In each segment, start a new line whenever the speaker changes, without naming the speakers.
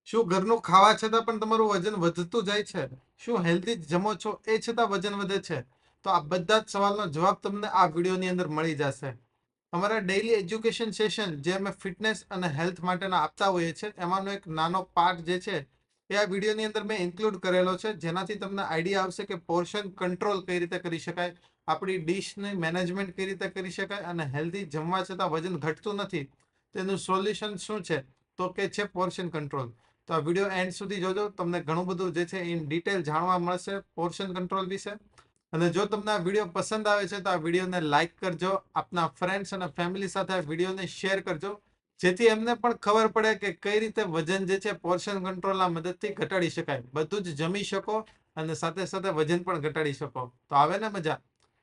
શું ઘરનું ખાવા છતાં પણ તમારું વજન વધતું જાય છે? શું હેલ્ધી જમો છો એ છતાં વજન વધે છે? તો આ બધા જ સવાલનો જવાબ તમને આ વિડીયોની અંદર મળી જશે. અમારા ડેઇલી એજ્યુકેશન સેશન જે અમે ફિટનેસ અને હેલ્થ માટેના આપતા હોઈએ છીએ એમાંનો એક નાનો પાર્ટ જે છે એ આ વિડીયોની અંદર મેં ઇન્ક્લુડ કરેલો છે, જેનાથી તમને આઈડિયા આવશે કે પોર્શન કંટ્રોલ કઈ રીતે કરી શકાય, આપણી ડીશની મેનેજમેન્ટ કઈ રીતે કરી શકાય અને હેલ્ધી જમવા છતાં વજન ઘટતું નથી તેનું સોલ્યુશન શું છે, તો કે છે પોર્શન કંટ્રોલ. તો આ વિડીયો એન્ડ સુધી જોજો, તમને ઘણું બધું જે છે ઇન ડિટેલ જાણવા મળશે પોર્શન કંટ્રોલ વિશે. અને જો તમને આ વિડીયો પસંદ આવે છે તો આ વિડીયોને લાઈક કરજો, આપના ફ્રેન્ડ્સ અને ફેમિલી સાથે આ વિડીયોને શેર કરજો, જેથી એમને પણ ખબર પડે કે કઈ રીતે વજન જે છે પોર્શન કંટ્રોલના મદદથી ઘટાડી શકાય. બધું જ જમી શકો અને સાથે સાથે વજન પણ ઘટાડી શકો. તો આવે ને મજા?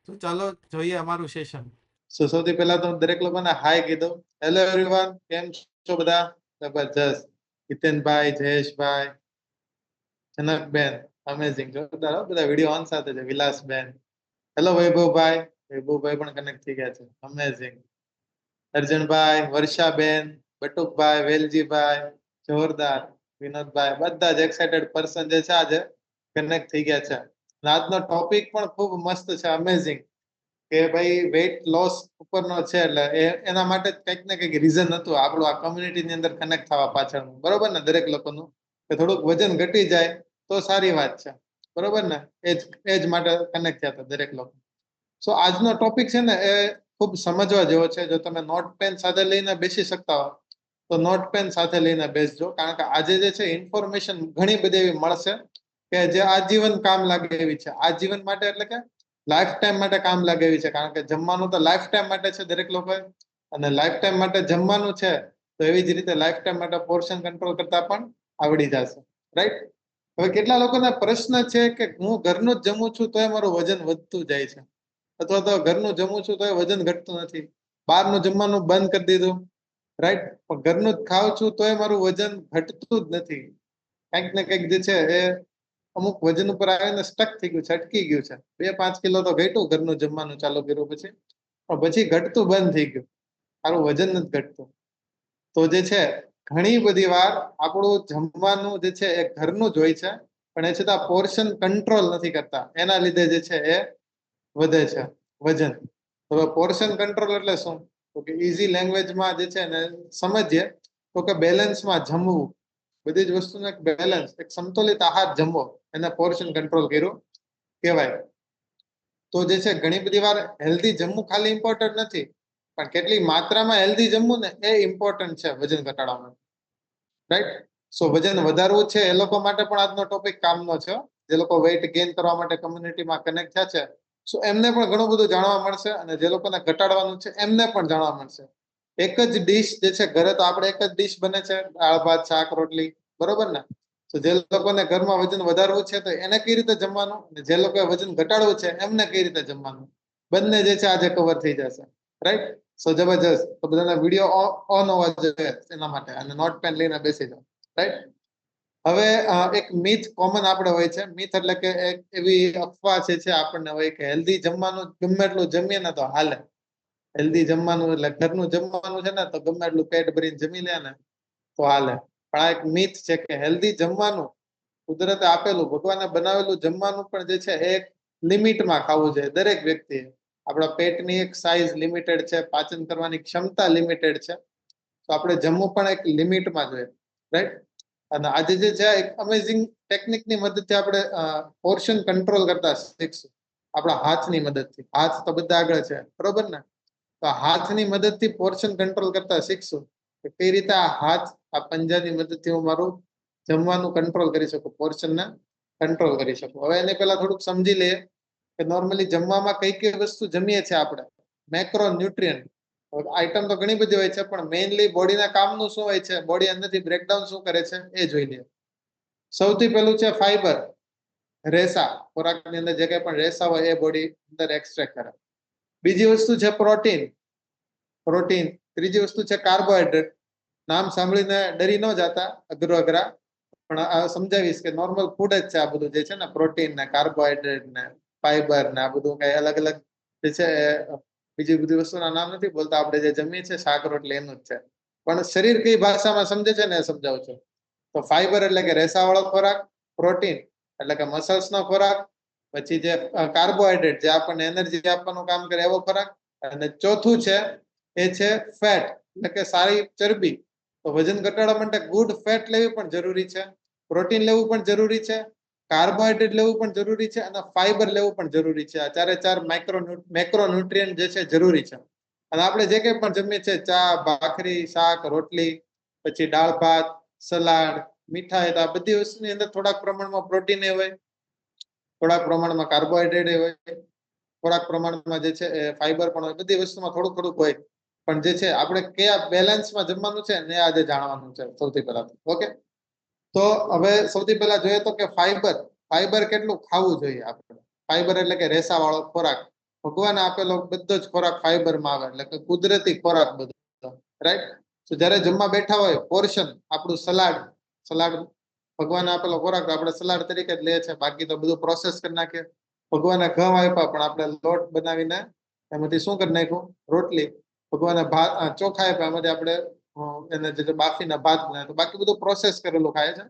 તો ચાલો જોઈએ અમારું સેશન.
સૌથી પહેલા તો દરેક લોકોને હાય કીધું. હેલો એવરીવન, કેમ છો બધા? જબરજસ્ત. હિતેનભાઈ, જયેશભાઈ, જનકબેન, અમેઝિંગ. જોરદાર બધા વિડીયો ઓન સાથે છે. વિલાસબેન, હેલો વૈભવભાઈ. વૈભવભાઈ પણ કનેક્ટ થઈ ગયા છે. અમેઝિંગ. અર્જુનભાઈ, વર્ષાબેન, બટુકભાઈ, વેલજીભાઈ, જોરદાર. વિનોદભાઈ, બધા જ એક્સાઇટેડ પર્સન જે છે આજે કનેક્ટ થઈ ગયા છે. આજનો ટોપિક પણ ખૂબ મસ્ત છે. અમેઝિંગ. કે ભાઈ વેઇટ લોસ ઉપરનો છે એટલે એના માટે કંઈક ને કંઈક રીઝન હતું આપણું આ કમ્યુનિટીની અંદર કનેક્ટ થવા પાછળનું. બરોબર ને? દરેક લોકોનું કે થોડુંક વજન ઘટી જાય તો સારી વાત છે. બરોબર ને? એ જ માટે કનેક્ટ થયા હતા દરેક લોકો. સો આજનો ટોપિક છે ને એ ખૂબ સમજવા જેવો છે. જો તમે નોટ પેન સાથે લઈને બેસી શકતા હો તો નોટ પેન સાથે લઈને બેસજો, કારણ કે આજે જે છે ઇન્ફોર્મેશન ઘણી બધી એવી મળશે કે જે આજીવન કામ લાગે એવી છે. આજીવન માટે એટલે કે લાઈફ ટાઈમ માટે કામ લાગે એવી છે, કારણ કે જમવાનું તો લાઈફ ટાઈમ માટે છે દરેક લોકોએ, અને લાઈફ ટાઈમ માટે જમવાનું છે તો એવી જ રીતે લાઈફ ટાઈમ માટે પોર્શન કંટ્રોલ કરતા પણ આવડી જશે. રાઈટ? હવે કેટલા લોકોના પ્રશ્ન છે કે હું ઘરનું જ જમું છું તોય મારું વજન વધતું જાય છે, અથવા તો ઘરનું જમું છું તોય વજન ઘટતું નથી, બહારનું જમવાનું બંધ કરી દીધું. રાઈટ? પણ ઘરનું જ ખાઉં છું તોય મારું વજન ઘટતું જ નથી. કંઈક ને કંઈક જે છે એ અમુક વજન ઉપર આવીને સ્ટક થઈ ગયું છે, અટકી ગયું છે. 2-5 કિલો તો ઘટ્યું ઘરનું જમવાનું ચાલુ કર્યું પછી, પણ પછી ઘટતું બંધ થઈ ગયું, સારું વજન નથી ઘટતું. તો જે છે ઘણી બધી વાર આપણું જમવાનું જે છે એ ઘરનું જ હોય છે, પણ એ છતાં પોર્શન કંટ્રોલ નથી કરતા, એના લીધે જે છે એ વધે છે વજન. હવે પોર્શન કંટ્રોલ એટલે શું? તો કે ઈઝી લેંગ્વેજમાં જે છે ને સમજીએ તો કે બેલેન્સમાં જમવું. બધી જ વસ્તુનો એક બેલેન્સ, એક સંતુલિત આહાર જમવો, એને પોર્શન કંટ્રોલ કર્યું કહેવાય. તો જે છે ઘણી બધી વાર હેલ્ધી જમવું ખાલી ઇમ્પોર્ટન્ટ નથી, પણ કેટલી માત્રામાં હેલ્ધી જમવું ને એ ઇમ્પોર્ટન્ટ છે વજન ઘટાડવામાં. રાઈટ? સો વજન વધારવું છે એ લોકો માટે પણ આજનો ટોપિક કામનો છે. જે લોકો વેઇટ ગેઇન કરવા માટે કમ્યુનિટીમાં કનેક્ટ થયા છે, સો એમને પણ ઘણું બધું જાણવા મળશે, અને જે લોકોને ઘટાડવાનું છે એમને પણ જાણવા મળશે. એક જ ડીશ જે છે ઘરે તો આપણે એક જ ડીશ બને છે, દાળ ભાત શાક રોટલી. બરોબર ને? તો જે લોકોને ઘરમાં વજન વધારવું છે તો એને કઈ રીતે જમવાનું, જે લોકોએ વજન ઘટાડવું છે એમને કઈ રીતે જમવાનું, બંને જે છે આજે કવર થઈ જશે. રાઈટ? સો જબરજસ્ત. તો બધાના વિડીયો ઓન હોવા જોઈએ એના માટે, અને નોટ પેન લઈને બેસી જાઓ. રાઈટ? હવે એક મિથ કોમન આપણે હોય છે. મિથ એટલે કે એક એવી અફવા છે આપણને હોય કે હેલ્ધી જમવાનું ગમે એટલું જમીએ ને તો હાલે. હેલ્ધી જમવાનું એટલે ઘરનું જમવાનું છે ને તો ગમે એટલું પેટ ભરીને જમી લે ને તો હાલે. પણ આ એક મિથ છે કે હેલ્ધી જમવાનું, કુદરતે આપેલું ભગવાને બનાવેલું જમવાનું પણ જે છે એ એક લિમિટમાં ખાવું જોઈએ દરેક વ્યક્તિએ. આપણા પેટની એક સાઇઝ લિમિટેડ છે, પાચન કરવાની ક્ષમતા લિમિટેડ છે, તો આપણે જમવું પણ એક લિમિટમાં જોઈએ. રાઈટ? અને આજે જે છે એક અમેઝિંગ ટેકનિકની મદદથી આપણે પોર્શન કંટ્રોલ કરતા શીખશું, આપણા હાથની મદદથી. હાથ તો બધા આગળ છે, બરોબર ને? તો હાથની મદદથી પોર્શન કંટ્રોલ કરતા શીખશું કે કઈ રીતે આ હાથ, આ પંજાની મદદથી હું મારું જમવાનું કંટ્રોલ કરી શકું, પોર્શનને કંટ્રોલ કરી શકું. હવે એને પહેલા થોડુંક સમજી લઈએ કે નોર્મલી જમવામાં કઈ કઈ વસ્તુ જમીએ છીએ આપણે. મેક્રો ન્યુટ્રિયન્ટ આઈટમ તો ઘણી બધી હોય છે, પણ મેઇનલી બોડીના કામનું શું હોય છે, બોડી અંદરથી બ્રેકડાઉન શું કરે છે એ જોઈ લઈએ. સૌથી પહેલું છે ફાઈબર, રેસા. ખોરાકની અંદર જે કંઈ પણ રેસા હોય એ બોડી અંદર એક્સટ્રેક્ટ કરે. બીજી વસ્તુ છે પ્રોટીન. પ્રોટીન. ત્રીજી વસ્તુ છે કાર્બોહાઈડ્રેટ. નામ સાંભળીને ડરી ન જતા, અઘરા, પણ સમજાવીશ કે નોર્મલ ફૂડ જ છે આ બધું જે છે ને, પ્રોટીન ને કાર્બોહાઈડ્રેટ ને ફાઈબર ને આ બધું કઈ અલગ અલગ જે છે બીજી બધી વસ્તુના નામ નથી બોલતા. આપણે જે જમીએ છીએ શાક રોટલી એનું જ છે, પણ શરીર કઈ ભાષામાં સમજે છે ને એ સમજાવું છું. તો ફાઈબર એટલે કે રેસાવાળો ખોરાક, પ્રોટીન એટલે કે મસલ્સ નો ખોરાક, પછી જે કાર્બોહાઈડ્રેટ જે આપણને એનર્જી આપવાનું કામ કરે એવો ખોરાક, અને ચોથું છે એ છે ફેટ એટલે કે સારી ચરબી. તો વજન ઘટાડવા માટે ગુડ ફેટ લેવી પણ જરૂરી છે, પ્રોટીન લેવું પણ જરૂરી છે, કાર્બોહાઈડ્રેટ લેવું પણ જરૂરી છે, અને ફાઈબર લેવું પણ જરૂરી છે. આ ચારે ચાર મેક્રોન્યુટ્રિયન્ટ જે છે જરૂરી છે. અને આપણે જે કંઈ પણ જમીએ છીએ ચા, ભાખરી, શાક, રોટલી, પછી દાળ ભાત, સલાડ, મીઠાઈ, તો આ બધી વસ્તુની અંદર થોડાક પ્રમાણમાં પ્રોટીન હોય, થોડાક પ્રમાણમાં કાર્બોહાઈડ્રેટ હોય, થોડાક પ્રમાણમાં જે છે એ ફાઈબર પણ હોય. બધી વસ્તુમાં થોડુંક થોડુંક હોય. પણ જે છે આપણે કયા બેલેન્સમાં જમવાનું છે ને આજે જાણવાનું છે સૌથી પહેલા. ઓકે, તો હવે સૌથી પહેલા જોઈએ તો કે ફાઈબર કેટલું ખાવું જોઈએ આપણે. ફાઈબર એટલે કે રેસા વાળો ખોરાક. ભગવાને આપેલો બધો જ ખોરાક ફાઈબરમાં આવે એટલે કે કુદરતી ખોરાક બધો, રાઈટ. તો જ્યારે જમવા બેઠા હોય પોર્શન આપણું સલાડ ભગવાને આપેલો ખોરાક આપણે સલાડ તરીકે જ લે છે, બાકી તો બધું પ્રોસેસ કરી નાખીએ. ભગવાને ઘઉં આપ્યા પણ આપણે લોટ બનાવીને એમાંથી શું કરી નાખ્યું, રોટલી. ભગવાને ભાત ચોખા આપ્યા એમાંથી આપણે એને જે બાફીને ભાત બનાવે, તો બાકી બધું પ્રોસેસ કરેલું ખાય છે.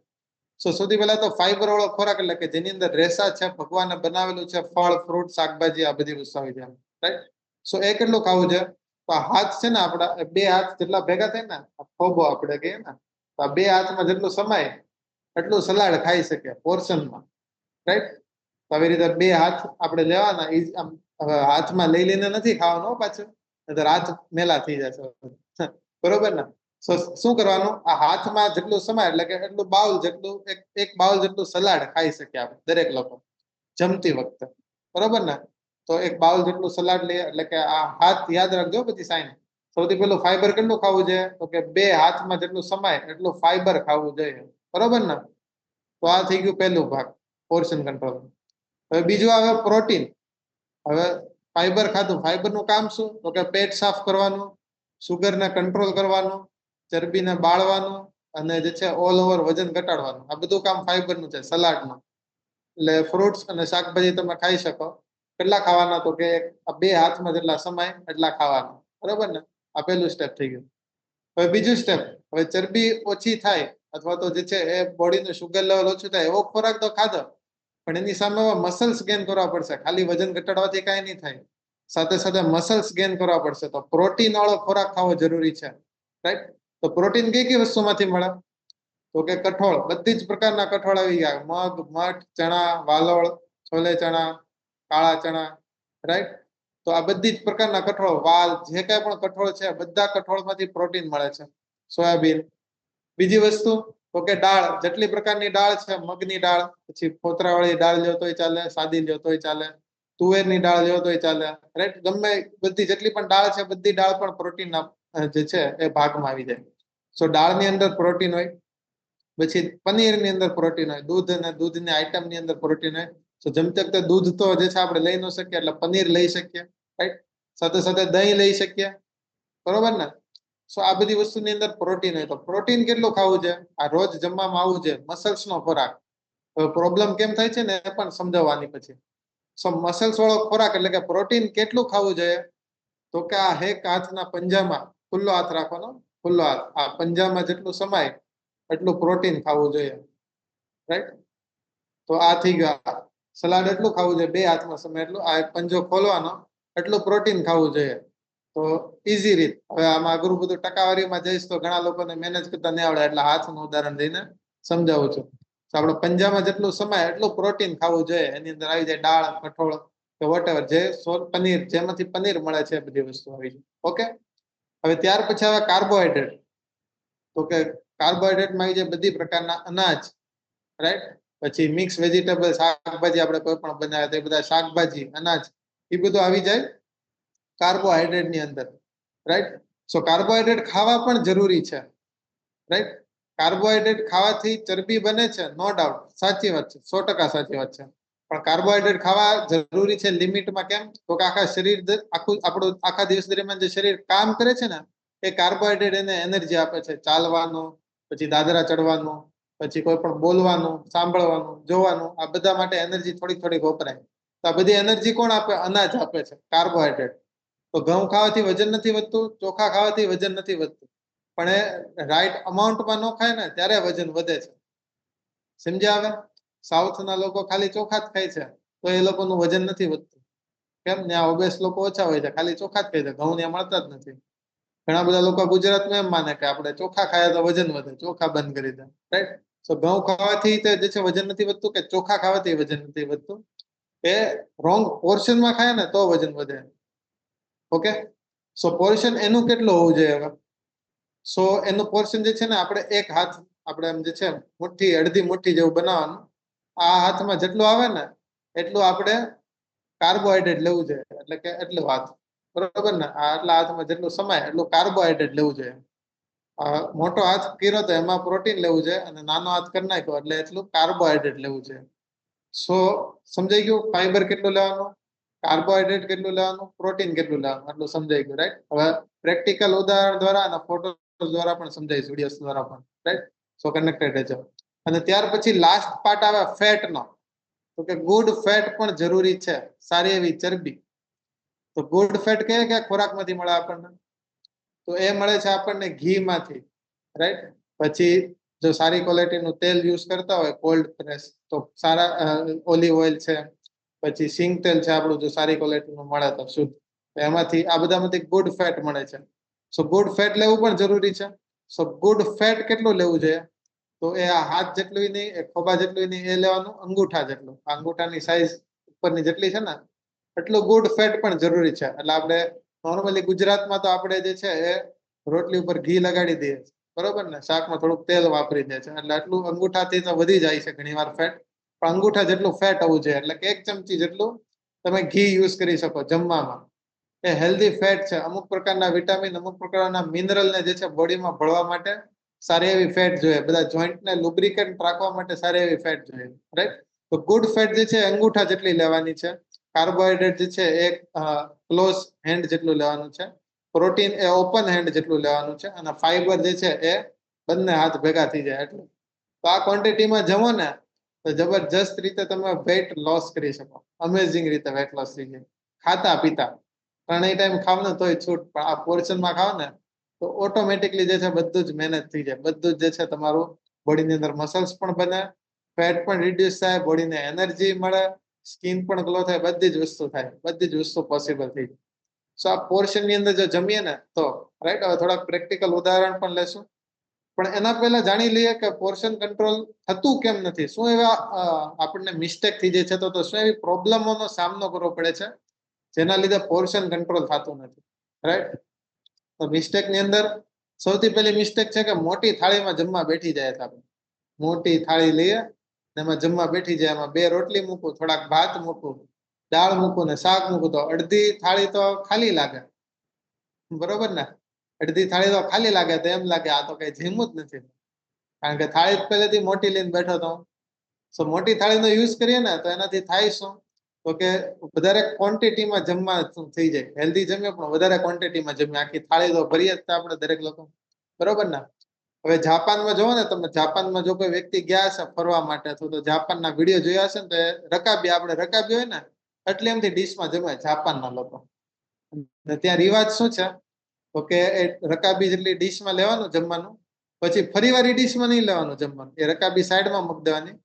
સૌથી પહેલા તો ફાઈબર વાળો ખોરાક એટલે કે જેની અંદર રેસા છે, ભગવાને બનાવેલું છે, ફળ, ફ્રૂટ, શાકભાજી, આ બધી વસ્તુ આવી જાય, રાઈટ. સો એ કેટલું ખાવું છે? તો આ હાથ છે ને આપણા, બે હાથ જેટલા ભેગા થાય ને, ખોબો આપણે કહીએ ને, તો આ બે હાથમાં જેટલું સમાય એટલું સલાડ ખાઈ શકે પોર્શનમાં, રાઈટ. તો આવી રીતે બે હાથ આપણે લેવાના. હાથમાં લઈ લઈને નથી ખાવાનું પાછું, નહીંતર હાથ મેલા થઈ જશે, બરોબર ને. શું કરવાનું, આ હાથમાં જેટલું સમાય એટલે કે એટલું બાઉલ જેટલું, એક બાઉલ જેટલું સલાડ ખાઈ શકીએ આપણે દરેક લોકો જમતી વખતે, બરોબર ને. તો એક બાઉલ જેટલું સલાડ લઈએ એટલે કે આ હાથ યાદ રાખજો બધી સાઈન. સૌથી પહેલું ફાઈબર કેટલું ખાવું જોઈએ, તો કે બે હાથમાં જેટલું સમાય એટલું ફાઈબર ખાવું જોઈએ, બરોબર ને. તો આ થઈ ગયું પહેલું ભાગ, પોર્શન કંટ્રોલ. હવે બીજું આવે પ્રોટીન. હવે ફાઈબર ખાધું, ફાઈબરનું કામ શું, તો કે પેટ સાફ કરવાનું, સુગરને કંટ્રોલ કરવાનું, ચરબીને બાળવાનું, અને જે છે ઓલ ઓવર વજન ઘટાડવાનું. આ બધું કામ ફાઈબરનું છે, સલાડનું. એટલે ફ્રૂટ્સ અને શાકભાજી તમે ખાઈ શકો. કેટલા ખાવાના, તો કે બે હાથમાં જેટલા સમાય એટલા ખાવાના, બરોબર ને. આ પહેલું સ્ટેપ થઈ ગયું. હવે બીજું સ્ટેપ, હવે ચરબી ઓછી થાય અથવા તો જે છે એ બોડીનું શુગર લેવલ ઓછું થાય એવો ખોરાક તો ખાધો, પણ એની સામે મસલ્સ ગેન કરવા પડશે. ખાલી વજન ઘટાડવાથી કાંઈ નહીં થાય, સાથે સાથે મસલ્સ ગેન કરવા પડશે. તો પ્રોટીન વાળો ખોરાક ખાવો જરૂરી છે, રાઈટ. તો પ્રોટીન કઈ કઈ વસ્તુમાંથી મળે, તો કે કઠોળ, બધી જ પ્રકારના કઠોળ આવી ગયા, મગ, મઠ, ચણા, વાલોળ, છોલે ચણા, કાળા ચણા, રાઈટ. તો આ બધી જ પ્રકારના કઠોળ, વાલ, જે કાંઈ પણ કઠોળ છે બધા કઠોળમાંથી પ્રોટીન મળે છે. સોયાબીન. બીજી વસ્તુ તો કે દાળ, જેટલી પ્રકારની દાળ છે, મગની દાળ, પછી ફોતરાવાળી દાળ લ્યો તોય ચાલે, સાદી લ્યો તોય ચાલે, તુવેરની દાળ લ્યો તોય ચાલે, રાઈટ. ગમે બધી જેટલી પણ દાળ છે બધી દાળ પણ પ્રોટીન જે છે એ ભાગમાં આવી જાય. સો દાળની અંદર પ્રોટીન હોય. પછી પનીરની અંદર પ્રોટીન હોય, દૂધ અને દૂધની આઈટમની અંદર પ્રોટીન હોય. તો જમતી વખતે દૂધ તો જે છે આપણે લઈ ન શકીએ, એટલે પનીર લઈ શકીએ, રાઈટ. સાથે સાથે દહીં લઈ શકીએ, બરોબર ને. સો આ બધી વસ્તુની અંદર પ્રોટીન હોય. તો પ્રોટીન કેટલું ખાવું છે, આ રોજ જમવામાં આવવું છે, મસલ્સનો ખોરાક. પ્રોબ્લેમ કેમ થાય છે ને એ પણ સમજાવવાની પછી. સો મસલ્સ વાળો ખોરાક એટલે કે પ્રોટીન કેટલું ખાવું જોઈએ, તો કે આ એક હાથના પંજામાં ખુલ્લો હાથ રાખવાનો, ખુલ્લો હાથ, આ પંજામાં જેટલું સમાય એટલું પ્રોટીન ખાવું જોઈએ, રાઈટ. તો આ થઈ ગયું. સલાડ એટલું ખાવું જોઈએ, બે હાથમાં સમાય એટલું. આ પંજો ખોલવાનો, એટલું પ્રોટીન ખાવું જોઈએ. તો ઈઝી રીત. હવે આમાં અઘરું બધું ટકાવારીમાં જઈશ તો ઘણા લોકોને મેનેજ કરતા નહીં આવડે, એટલે હાથનું ઉદાહરણ દઈને સમજાવું છું. તો આપણે પંજામાં જેટલું સમાય એટલું પ્રોટીન ખાવું જોઈએ. એની અંદર આવી જાય દાળ, કઠોળ કે વોટેવર, જે પનીર, જેમાંથી પનીર મળે છે બધી વસ્તુ આવી જાય. ઓકે. હવે ત્યાર પછી આવે કાર્બોહાઈડ્રેટ. તો કે કાર્બોહાઈડ્રેટમાં આવી જાય બધી પ્રકારના અનાજ, રાઈટ. પછી મિક્સ વેજીટેબલ, શાકભાજી આપણે કોઈ પણ બનાવે તો એ બધા શાકભાજી, અનાજ, એ બધું આવી જાય કાર્બોહાઈડ્રેટની અંદર, રાઈટ. સો કાર્બોહાઈડ્રેટ ખાવા પણ જરૂરી છે, રાઈટ. કાર્બોહાઈડ્રેટ ખાવાથી ચરબી બને છે, નો ડાઉટ, સાચી વાત છે, 100% સાચી વાત છે. પણ કાર્બોહાઈડ્રેટ ખાવા જરૂરી છે લિમિટમાં. કેમ, તો કે આખા શરીર, આપણું આખા દિવસ દરમિયાન જે શરીર કામ કરે છે ને, એ કાર્બોહાઈડ્રેટ એને એનર્જી આપે છે. ચાલવાનું, પછી દાદરા ચડવાનું, પછી કોઈ પણ બોલવાનું, સાંભળવાનું, જોવાનું, આ બધા માટે એનર્જી થોડીક થોડીક વપરાય. તો આ બધી એનર્જી કોણ આપે, અનાજ આપે છે, કાર્બોહાઈડ્રેટ. તો ઘઉં ખાવાથી વજન નથી વધતું, ચોખા ખાવાથી વજન નથી વધતું, પણ એ રાઈટ અમાઉન્ટમાં ન ખાય ને ત્યારે વજન વધે છે. સમજ્યા? હવે સાઉથના લોકો ખાલી ચોખા જ ખાય છે તો એ લોકોનું વજન નથી વધતું. કેમ? ત્યાં ઓબેસ લોકો ઓછા હોય છે, ખાલી ચોખા જ ખાય છે, ઘઉં ત્યાં મળતા જ નથી. ઘણા બધા લોકો ગુજરાતમાં એમ માને કે આપણે ચોખા ખાય તો વજન વધે, ચોખા બંધ કરી દે, રાઈટ? તો ઘઉં ખાવાથી જે છે વજન નથી વધતું, કે ચોખા ખાવાથી વજન નથી વધતું. એ રોંગ પોર્શનમાં ખાય ને તો વજન વધે. ઓકે, સો પોર્શન એનું કેટલું હોવું જોઈએ? હવે સો એનું પોર્શન જે છે ને, આપણે એક હાથ, આપણે એમ જે છે મુઠ્ઠી, અડધી મુઠ્ઠી જેવું બનાવવાનું. આ હાથમાં જેટલું આવે ને એટલું આપણે કાર્બોહાઈડ્રેટ લેવું જોઈએ. એટલે કે એટલું હાથ, બરોબર ને? આ આટલા હાથમાં જેટલું સમાય એટલું કાર્બોહાઈડ્રેટ લેવું જોઈએ. મોટો હાથ કર્યો તો એમાં પ્રોટીન લેવું છે, અને નાનો હાથ કરી નાખ્યો એટલે એટલું કાર્બોહાઈડ્રેટ લેવું છે. સો સમજાઈ ગયું? ફાઈબર કેટલું લેવાનું, કાર્બોહાઈડ્રેટ કેટલું લેવાનું, પ્રોટીન કેટલું લેવાનું, આટલું સમજાઈ ગયું, રાઈટ? હવે પ્રેક્ટિકલ ઉદાહરણ દ્વારા અને ફોટો દ્વારા પણ સમજાવીશ, વિડીયોઝ દ્વારા પણ, રાઈટ? સો કનેક્ટેડ રહેજો. અને ત્યાર પછી લાસ્ટ પાર્ટ આવે ફેટનો. તો કે ગુડ ફેટ પણ જરૂરી છે, સારી એવી ચરબી. તો ગુડ ફેટ કયા કયા ખોરાકમાંથી મળે આપણને? તો એ મળે છે આપણને ઘીમાંથી, રાઈટ? પછી જો સારી ક્વોલિટીનું તેલ યુઝ કરતા હોય, કોલ્ડ પ્રેસ, તો સારા ઓલિવ ઓઇલ છે, પછી સિંગ તેલ છે આપણું, જો સારી ક્વોલિટીનું મળે તો શુદ્ધ, એમાંથી આ બધામાંથી ગુડ ફેટ મળે છે. સો ગુડ ફેટ લેવું પણ જરૂરી છે. સો ગુડ ફેટ કેટલું લેવું જોઈએ? તો એ આ હાથ જેટલું નહીં, એ ખોબા જેટલું નહીં, એ લેવાનું, અંગૂઠા જેટલું. અંગૂઠાની સાઈઝ ઉપરની જેટલી છે ને એટલું ગુડ ફેટ પણ જરૂરી છે. એટલે આપણે નોર્મલી ગુજરાતમાં તો આપણે જે છે એ રોટલી ઉપર ઘી લગાડી દઈએ, બરોબર ને? શાકમાં થોડુંક તેલ વાપરી દે છે, એટલે આટલું અંગૂઠાથી તો વધી જાય છે ઘણી વાર ફેટ. પણ અંગૂઠા જેટલું ફેટ હોવું જોઈએ, એટલે કે 1 ચમચી જેટલું તમે ઘી યુઝ કરી શકો જમવામાં. એ હેલ્ધી ફેટ છે. અમુક પ્રકારના વિટામિન, અમુક પ્રકારના મિનરલને જે છે બોડીમાં ભળવા માટે સારી એવી ફેટ જોઈએ. બધા જોઈન્ટને લુબ્રિકેન્ટ રાખવા માટે સારી એવી ફેટ જોઈએ, રાઈટ? તો ગુડ ફેટ જે છે અંગૂઠા જેટલી લેવાની છે. કાર્બોહાઈડ્રેટ જે છે એ ક્લોઝ હેન્ડ જેટલું લેવાનું છે. પ્રોટીન એ ઓપન હેન્ડ જેટલું લેવાનું છે. અને ફાઈબર જે છે એ બંને હાથ ભેગા થઈ જાય એટલું. તો આ ક્વોન્ટિટીમાં જમો ને તો જબરજસ્ત રીતે તમે વેટ લોસ કરી શકો. અમેઝિંગ રીતે વેટ લોસ થઈ જાય. ખાતા પીતા ત્રણેય ટાઈમ ખાવ ને તોય છૂટ, પણ આ પોર્શનમાં ખાવ ને તો ઓટોમેટિકલી જે છે બધું જ મેનેજ થઈ જાય. બધું જ જે છે તમારું બોડીની અંદર મસલ્સ પણ બને, ફેટ પણ રિડ્યુસ થાય, બોડીને એનર્જી મળે, સ્કિન પણ ગ્લો થાય, બધી જ વસ્તુ થાય, બધી જ વસ્તુ પોસિબલ થઈ જાય. સો આ પોર્શન ની અંદર જો જમીએ ને તો, રાઈટ? હવે થોડાક પ્રેક્ટિકલ ઉદાહરણ પણ લેશું, પણ એના પહેલા જાણી લઈએ કે પોર્શન કંટ્રોલ થતું કેમ નથી. શું એવા આપણને મિસ્ટેક થઈ જાય છે, તો શું એવી પ્રોબ્લેમોનો સામનો કરવો પડે છે જેના લીધે પોર્શન કંટ્રોલ થતું નથી, રાઈટ? તો મિસ્ટેક ની અંદર સૌથી પહેલી મિસ્ટેક છે કે મોટી થાળીમાં જમવા બેઠી જાય છે. આપણે મોટી થાળી લઈએ, એમાં જમવા બેઠી જાય, એમાં 2 રોટલી મૂકું, થોડાક ભાત મૂકું, દાળ મૂકું ને શાક મૂકું, તો અડધી થાળી તો ખાલી લાગે, બરોબર ને? અડધી થાળી તો ખાલી લાગે, તો એમ લાગે આ તો કઈ જીમું જ નથી, કારણ કે થાળી પહેલેથી મોટી લઈને બેઠો તો. સો મોટી થાળીનો યુઝ કરીએ ને તો એનાથી થાય શું? તો કે વધારે ક્વોન્ટિટીમાં જમવા થઈ જાય. હેલ્ધી જમીએ પણ વધારે ક્વોન્ટિટીમાં જમીએ. આખી થાળી તો ભરીએ જ આપણે દરેક લોકો, બરોબર ને? હવે જાપાનમાં જોવો ને તમે, જાપાનમાં જો કોઈ વ્યક્તિ ગયા હશે ફરવા માટે, તો જાપાનના વિડીયો જોયા હશે ને, તો રકાબી, આપણે રકાબી હોય ને એટલે એમથી ડીશમાં જમે જાપાનના લોકો. ત્યાં રિવાજ શું છે? તો કે એ રકાબી જેટલી ડીશમાં લેવાનું જમવાનું, પછી ફરીવાર એ ડીશમાં નહીં લેવાનું જમવાનું, એ રકાબી સાઈડમાં મૂકી દેવાની.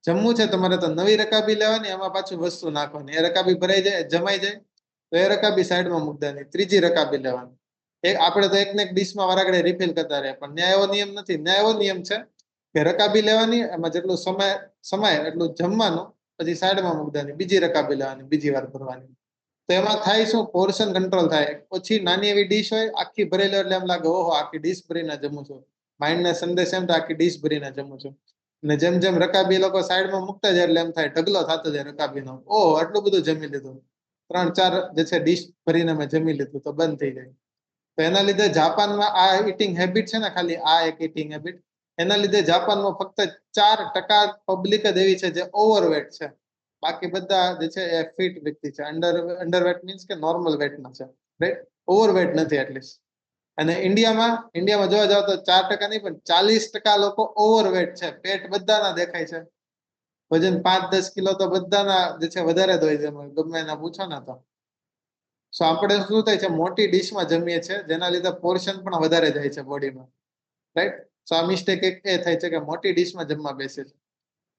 જમવું છે તમારે તો નવી રકાબી લેવાની, એમાં પાછું વસ્તુ નાખવાની. એ રકાબી ભરાઈ જાય, જમાઈ જાય તો એ રકાબી સાઈડમાં મૂકી દેવાની, ત્રીજી રકાબી લેવાની. આપણે તો એકને એક ડીશમાં વારાઘડે રિફિલ કરતા રહે, પણ ન્યાય એવો નિયમ નથી. ન્યાય એવો નિયમ છે કે રકાબી લેવાની, એમાં જેટલું સમાય એટલું જમવાનું, પછી સાઈડમાં મૂકી દેવાની, બીજી રકાબી લેવાની, બીજી વાર ભરવાની. તો એમાં થાય શું? પોર્શન કંટ્રોલ થાય. ઓછી નાની એવી ડીશ હોય, આખી ભરેલી એટલે એમ લાગે ઓહો આખી ડીશ ભરીને જમું છું. માઇન્ડને સંદેશ એમ તો આખી ડીશ ભરીને જમું છું. અને જેમ જેમ રકાબી લોકો સાઈડમાં મૂકતા જાય એટલે એમ થાય ઢગલો થતો જાય રકાબીનો, ઓહો આટલું બધું જમી લીધું, 3-4 જે છે ડીશ ભરીને મેં જમી લીધું, તો બંધ થઈ જાય. તો એના લીધે જાપાનમાં આ ઈટિંગ હેબિટ છે ને, ખાલી આ એક ઈટિંગ હેબિટ, એના લીધે જાપાનમાં ફક્ત 4% પબ્લિક જ એવી છે જે ઓવરવેટ છે. બાકી બધા જે છે એ ફિટ વ્યક્તિ છે. અંડરવેટ મીન્સ કે નોર્મલ વેટમાં છે, રાઈટ? ઓવરવેટ નથી એટલીસ્ટ. અને ઇન્ડિયામાં જોવા જાવ તો 4% નહીં પણ 40% લોકો ઓવરવેટ છે. પેટ બધાના દેખાય છે, વજન 5-10 કિલો તો બધાના જે છે વધારે જ હોય છે, ગમે એના પૂછો ને તો. સો આપણે શું થાય છે, મોટી ડીશમાં જમીએ છીએ, જેના લીધે પોર્શન પણ વધારે જાય છે બોડીમાં, રાઈટ. સો આ મિસ્ટેક એક એ થાય છે કે મોટી ડીશમાં જમવા બેસે છે.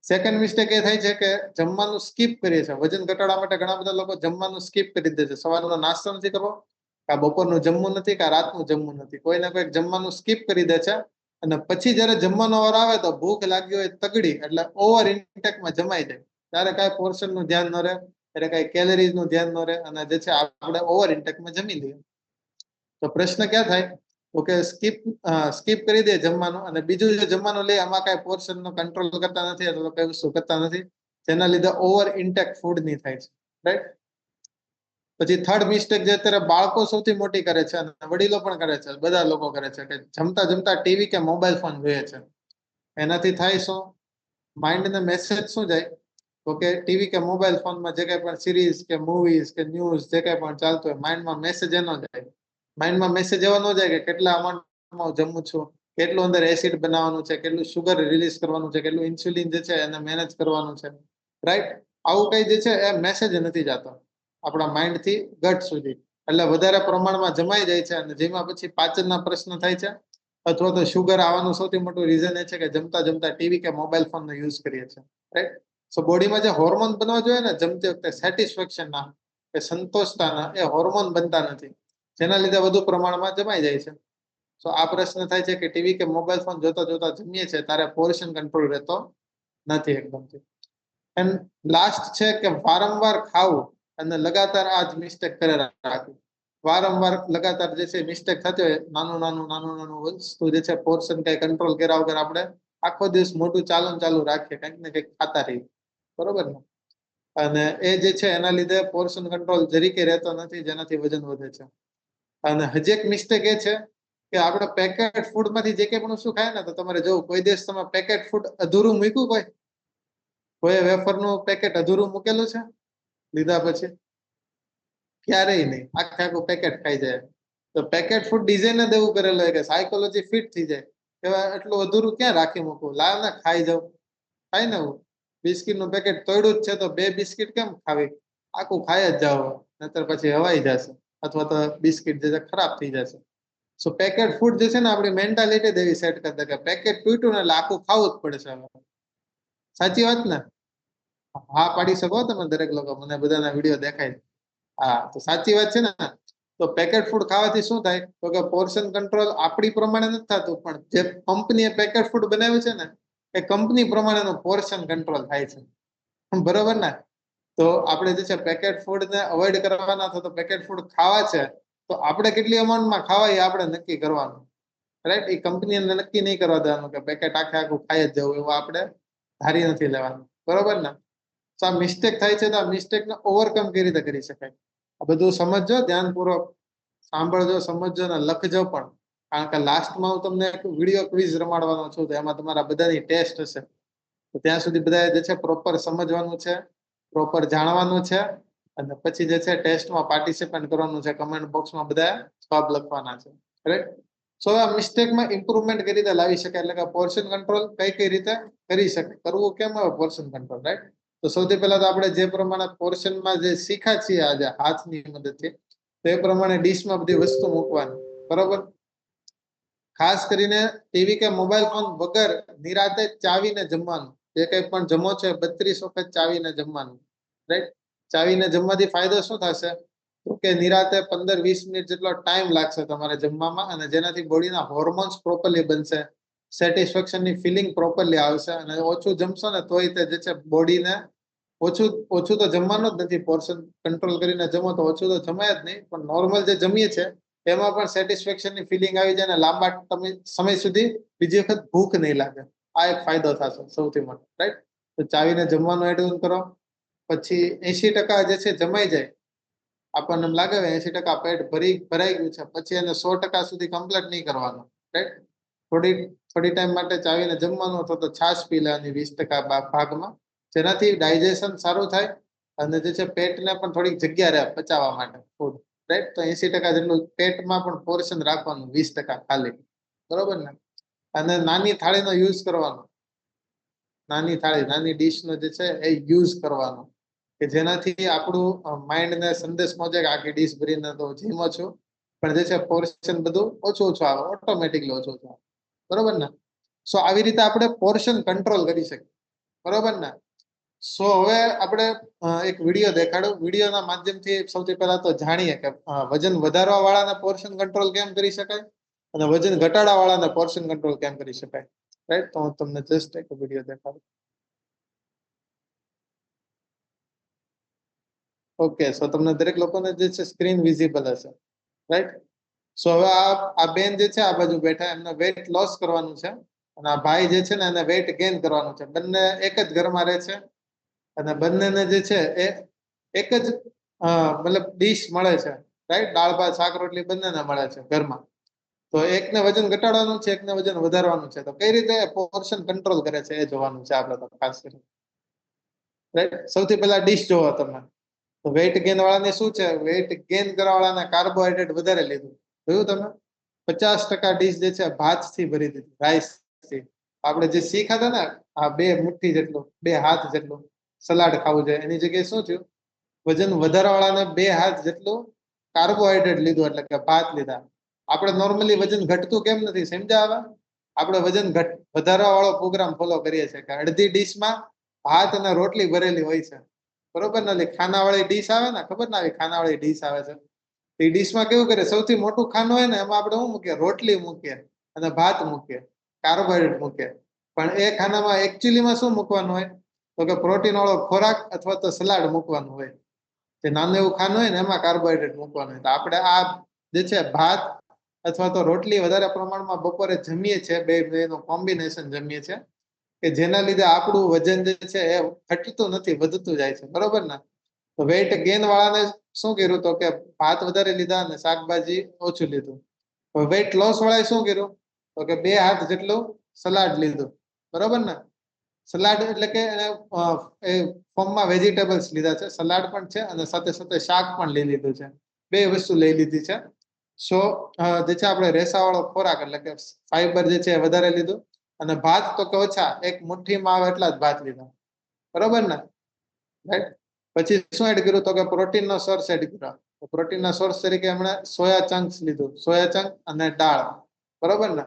સેકન્ડ મિસ્ટેક એ થાય છે કે જમવાનું સ્કીપ કરીએ છીએ. વજન ઘટાડવા માટે ઘણા બધા લોકો જમવાનું સ્કીપ કરી દે છે. સવારનો નાસ્તો નથી કરવો, કા બપોરનું જમવું નથી, કા રાતનું જમવું નથી, કોઈ ને કોઈ જમવાનું સ્કીપ કરી દે છે. અને પછી જયારે જમવાનો વાર આવે તો ભૂખ લાગી હોય તગડી, એટલે ઓવર ઇન્ટેકમાં જમાઈ જાય, ત્યારે કાંઈ પોર્શન નું ધ્યાન ન રહે, ત્યારે કાંઈ કેલરીઝ નું ધ્યાન ન રહે, અને જે છે આપણે ઓવર ઇન્ટેકમાં જમી લઈએ. તો પ્રશ્ન ક્યાં થાય, તો કે સ્કીપ કરી દે જમવાનું, અને બીજું જે જમવાનું લે આમાં કાંઈ પોર્શન નો કંટ્રોલ કરતા નથી, અથવા કઈ વસ્તુ કરતા નથી, જેના લીધે ઓવર ઇન્ટેક ફૂડ ની થાય છે, રાઈટ. પછી થર્ડ મિસ્ટેક જે અત્યારે બાળકો સૌથી મોટી કરે છે, અને વડીલો પણ કરે છે, બધા લોકો કરે છે, કે જમતા જમતા ટીવી કે મોબાઈલ ફોન જોઈએ છે. એનાથી થાય શું, માઇન્ડ ને મેસેજ શું જાય, તો કે ટીવી કે મોબાઈલ ફોનમાં જે કઈ પણ સિરીઝ કે મૂવીઝ કે ન્યૂઝ જે કઈ પણ ચાલતું હોય, માઇન્ડમાં મેસેજ એનો જાય. માઇન્ડમાં મેસેજ એવો ન જાય કે કેટલા અમાઉન્ટમાં જમું છું, કેટલું અંદર એસિડ બનાવવાનું છે, કેટલું સુગર રિલીઝ કરવાનું છે, કેટલું ઇન્સ્યુલિન જે છે એને મેનેજ કરવાનું છે, રાઈટ. આવું કઈ જે છે એ મેસેજ નથી જતો આપણા માઇન્ડ થી ગટ સુધી, એટલે વધારે પ્રમાણમાં જમાઈ જાય છે, અને જેમાં પછી પાચનના પ્રશ્ન થાય છે, અથવા તો શુગર આવવાનું સૌથી મોટું રીઝન એ છે કે જમતા જમતા ટીવી કે મોબાઈલ ફોન નો યુઝ કરીએ છીએ, રાઈટ. સો બોડીમાં જે હોર્મોન બનવા જોઈએ ને જમતી વખતે, સેટિસ્ફેક્શન ના, કે સંતોષતાના, એ હોર્મોન બનતા નથી, જેના લીધે વધુ પ્રમાણમાં જમાઈ જાય છે. તો આ પ્રશ્ન થાય છે કે ટીવી કે મોબાઈલ ફોન જોતા જોતા જમીએ છીએ ત્યારે પોર્શન કંટ્રોલ રહેતો નથી એકદમથી. એન્ડ લાસ્ટ છે કે વારંવાર ખાવું અને લગાતાર આ જ મિસ્ટેક કરે રાખવું. વારંવાર લગાતાર જે છે મિસ્ટેક થતી હોય, નાનું નાનું નાનું નાનું વસ્તુ જે છે પોર્શન કઈ કંટ્રોલ કર્યા વગર આપણે આખો દિવસ મોટું ચાલુ રાખીએ, કંઈક ને કંઈક ખાતા રહીએ, બરોબર ને. અને એ જે છે એના લીધે પોર્શન કંટ્રોલ જરીકે રહેતો નથી, જેનાથી વજન વધે છે. અને હજી એક મિસ્ટેક એ છે કે આપણે પેકેટ ફૂડ માંથી જે કંઈ પણ વસ્તુ ખાય ને, તો તમારે જોવું, કોઈ દિવસ તમે પેકેટ ફૂડ અધૂરું મૂક્યું, કોઈ વેફર નું પેકેટ અધૂરું મૂકેલું છે લીધા પછી? ક્યારેય નહીં, આખે આખું પેકેટ ખાઈ જાય. તો પેકેટ ફૂડ ડિઝાઇન જ એવું કરેલું હોય કે સાયકોલોજી ફિટ થઈ જાય, કે એટલું અધૂરું ક્યાં રાખી મૂકવું, લાવ ને ખાઈ જાવ. થાય ને, હું બિસ્કિટ નું પેકેટ તોડ્યું જ છે તો બે બિસ્કિટ કેમ ખાવી, આખું ખાઈ જ જાવ, નતર પછી હવાઈ જશે, અથવા તો બિસ્કિટ જે ખરાબ થઈ જશે. સો પેકેટ ફૂડ જે છે ને, આપણી મેન્ટાલિટી જ એવી સેટ કરી દે કે પેકેટ તૂટ્યું ને એટલે આખું ખાવું જ પડશે. સાચી વાત ને? હા પાડી શકો તમે દરેક લોકો, મને બધાના વિડીયો દેખાય. હા, તો સાચી વાત છે ને. તો પેકેટ ફૂડ ખાવાથી શું થાય, તો કે પોર્શન કંટ્રોલ આપણી પ્રમાણે નથી થતું, પણ જે કંપનીએ પેકેટ ફૂડ બનાવ્યું છે ને, એ કંપની પ્રમાણેનું પોર્શન કંટ્રોલ થાય છે, બરોબર ને. તો આપણે જે છે પેકેટ ફૂડ ને અવોઇડ કરવાના, અથવા તો પેકેટ ફૂડ ખાવા છે, તો આપણે કેટલી અમાઉન્ટમાં ખાવા એ આપણે નક્કી કરવાનું, રાઈટ. એ કંપનીને નક્કી નહીં કરવા દેવાનું કે પેકેટ આખે આખું ખાઈ જ જવું, એવું આપણે ધારી નથી લેવાનું, બરોબર ને. તો આ મિસ્ટેક થાય છે, તો આ મિસ્ટેકને ઓવરકમ કેવી રીતે કરી શકાય, આ બધું સમજજો, ધ્યાનપૂર્વક સાંભળજો, સમજજો અને લખજો પણ. કારણ કે લાસ્ટમાં હું તમને એક વિડીયો ક્વિઝ રમાડવાનો છું, તો એમાં તમારા બધાની ટેસ્ટ હશે. તો ત્યાં સુધી બધા જે છે પ્રોપર સમજવાનું છે, પ્રોપર જાણવાનું છે, અને પછી જે છે ટેસ્ટમાં પાર્ટિસિપેટ કરવાનું છે. કમેન્ટ બોક્સમાં બધા જવાબ લખવાના છે, રાઈટ. સો આ મિસ્ટેકમાં ઇમ્પ્રુવમેન્ટ કઈ રીતે લાવી શકાય, એટલે કે પોર્શન કંટ્રોલ કઈ રીતે કરી શકાય, કરવું કેમ આવે પોર્શન કંટ્રોલ, રાઈટ. તો સૌથી પહેલા તો આપણે જે પ્રમાણે પોર્શનમાં જે શીખ્યા છીએ આજે હાથની મદદથી, તો એ પ્રમાણે ડીશમાં બધી વસ્તુ મૂકવાની, બરોબર. ખાસ કરીને ટીવી કે મોબાઈલ ફોન વગર નિરાતે ચાવીને જમવાનું. જે કંઈ પણ જમો છો 32 વખત ચાવીને જમવાનું, રાઈટ. ચાવીને જમવાથી ફાયદો શું થશે, તો કે નિરાતે 15-20 મિનિટ જેટલો ટાઈમ લાગશે તમારે જમવામાં, અને જેનાથી બોડીના હોર્મોન્સ પ્રોપરલી બનશે, સેટિસ્ફેક્શનની ફિલિંગ પ્રોપરલી આવશે. અને ઓછું જમશો ને તોય તે જે છે બોડીને ઓછું તો જમવાનું જ નથી, પોર્શન કંટ્રોલ કરીને જમો તો ઓછું તો જમાય જ નહીં, પણ નોર્મલ જે જમીએ છે એમાં પણ સેટિસ્ફેક્શનની ફિલિંગ આવી જાય, ને લાંબા સમય સુધી બીજી વખત ભૂખ નહીં લાગે. આ એક ફાયદો થશે સૌથી મોટો, રાઈટ. તો ચાવીને જમવાનું એડ કરો. પછી 80% જે છે જમાઈ જાય, આપણને એમ લાગે 80% પેટ ભરાઈ ગયું છે, પછી એને 100% સુધી કમ્પ્લીટ નહીં કરવાનું, રાઈટ. થોડી ટાઈમ માટે ચાવીને જમવાનું, અથવા તો છાશ પી લેવાની 20% ભાગમાં, જેનાથી ડાયજેશન સારું થાય, અને જે છે પેટને પણ થોડીક જગ્યા રહે પચાવવા માટે ફૂડ, રાઈટ. તો 80% જેટલું પેટમાં પણ પોર્શન રાખવાનું, 20% ખાલી, બરોબર ને. અને નાની થાળીનો યુઝ કરવાનો, નાની થાળી, નાની ડીશનો જે છે એ યુઝ કરવાનો, કે જેનાથી આપણું માઇન્ડ ને સંદેશ પહોંચે કે આખી ડીશ ભરીને તો જીમો છું, પણ જે છે પોર્શન બધું ઓછું ઓછું આવે, ઓટોમેટિકલી ઓછું ઓછું આવે. બરોબર ને? સો આવી રીતે આપણે પોર્શન કંટ્રોલ કરી શકીએ. બરોબર ને? સો હવે આપણે એક વિડીયો દેખાડો. વિડીયોના માધ્યમથી સૌથી પહેલા તો જાણીએ કે વજન વધારવા વાળાને પોર્શન કંટ્રોલ કેમ કરી શકાય અને વજન ઘટાડવા વાળાને પોર્શન કંટ્રોલ કેમ કરી શકાય. રાઈટ? તો હું તમને જસ્ટ એક વિડીયો દેખાડું. ઓકે, સો તમને દરેક લોકોને જે છે સ્ક્રીન વિઝિબલ હશે. રાઈટ? સો હવે આ બેન જે છે આ બાજુ બેઠા, એમને વેઇટ લોસ કરવાનું છે અને આ ભાઈ જે છે ને એને વેઇટ ગેઇન કરવાનું છે. બંને એક જ ઘરમાં રહે છે અને બંનેને જે છે એ એક જ મતલબ ડીશ મળે છે. રાઈટ? દાળ ભાત શાક રોટલી બંનેને મળે છે ઘરમાં. તો એકને વજન ઘટાડવાનું છે, એકને વજન વધારવાનું છે. તો કઈ રીતે પોર્શન કંટ્રોલ કરે છે એ જોવાનું છે આપણે તો ખાસ કરીને. રાઈટ? સૌથી પહેલા ડીશ જોવો તમે. તો વેઇટ ગેઇન વાળાને શું છે? વેઇટ ગેઇન કરવા વાળાને કાર્બોહાઈડ્રેટ વધારે લીધું. જોયું તમે? 50% ડીશ જે છે ભાતથી ભરી દીધી, રાઈસથી. આપણે જે સી ખાધા ને આ 2 મુઠ્ઠી જેટલું, 2 હાથ જેટલું સલાડ ખાવું જોઈએ, એની જગ્યાએ શું થયું? વજન વધારવા વાળાને 2 હાથ જેટલું કાર્બોહાઈડ્રેટ લીધું, એટલે કે ભાત લીધા. આપણે નોર્મલી વજન ઘટતું કેમ નથી સમજ્યા? હવે આપણે વજન વધારવા વાળો પ્રોગ્રામ ફોલો કરીએ છીએ કે અડધી ડીશમાં ભાત અને રોટલી ભરેલી હોય છે. બરોબર ને? ખાનાવાળી ડીશ આવે ને, ખબર ને આવી ખાનાવાળી ડીશ આવે છે. એ ડીશમાં કેવું કરે? સૌથી મોટું ખાનું હોય ને એમાં આપણે શું મૂકીએ? રોટલી મૂકીએ અને ભાત મૂકીએ, કાર્બોહાઈડ્રેટ મૂકીએ. પણ એ ખાનામાં એકચ્યુઅલીમાં શું મૂકવાનું હોય? તો કે પ્રોટીન વાળો ખોરાક અથવા તો સલાડ મૂકવાનું હોય. જે નાનું એવું ખાનું હોય ને એમાં કાર્બોહાઈડ્રેટ મૂકવાનું હોય. તો આપણે આ જે છે ભાત અથવા તો રોટલી વધારે પ્રમાણમાં બપોરે જમીએ છીએ, બેનું કોમ્બિનેશન જમીએ છીએ, કે જેના લીધે આપણું વજન જે છે એ ઘટતું નથી, વધતું જાય છે. બરોબર ને? તો વેઇટ ગેઇન વાળાને શું કર્યું? તો કે ભાત વધારે લીધા અને શાકભાજી ઓછું લીધું. વેઇટ લોસ વાળાએ શું કર્યું? તો કે 2 હાથ જેટલું સલાડ લીધું. બરોબર ને? સલાડ એટલે કે એ ફોર્મમાં વેજીટેબલ્સ લીધા છે, સલાડ પણ છે અને સાથે સાથે શાક પણ લઈ લીધું છે. 2 વસ્તુ લઈ લીધી છે. સો જે છે આપણે રેસાવાળો ખોરાક એટલે કે ફાઈબર જે છે વધારે લીધું અને ભાત તો કે ઓછા, 1 મુઠ્ઠીમાં આવે એટલા જ ભાત લીધા. બરોબર ને? રાઈટ? પછી શું એડ કર્યું? તો કે પ્રોટીનનો સોર્સ એડ કર્યો. તો પ્રોટીનના સોર્સ તરીકે એમણે સોયા ચંક્સ લીધું, સોયા ચંક અને દાળ. બરોબર ને?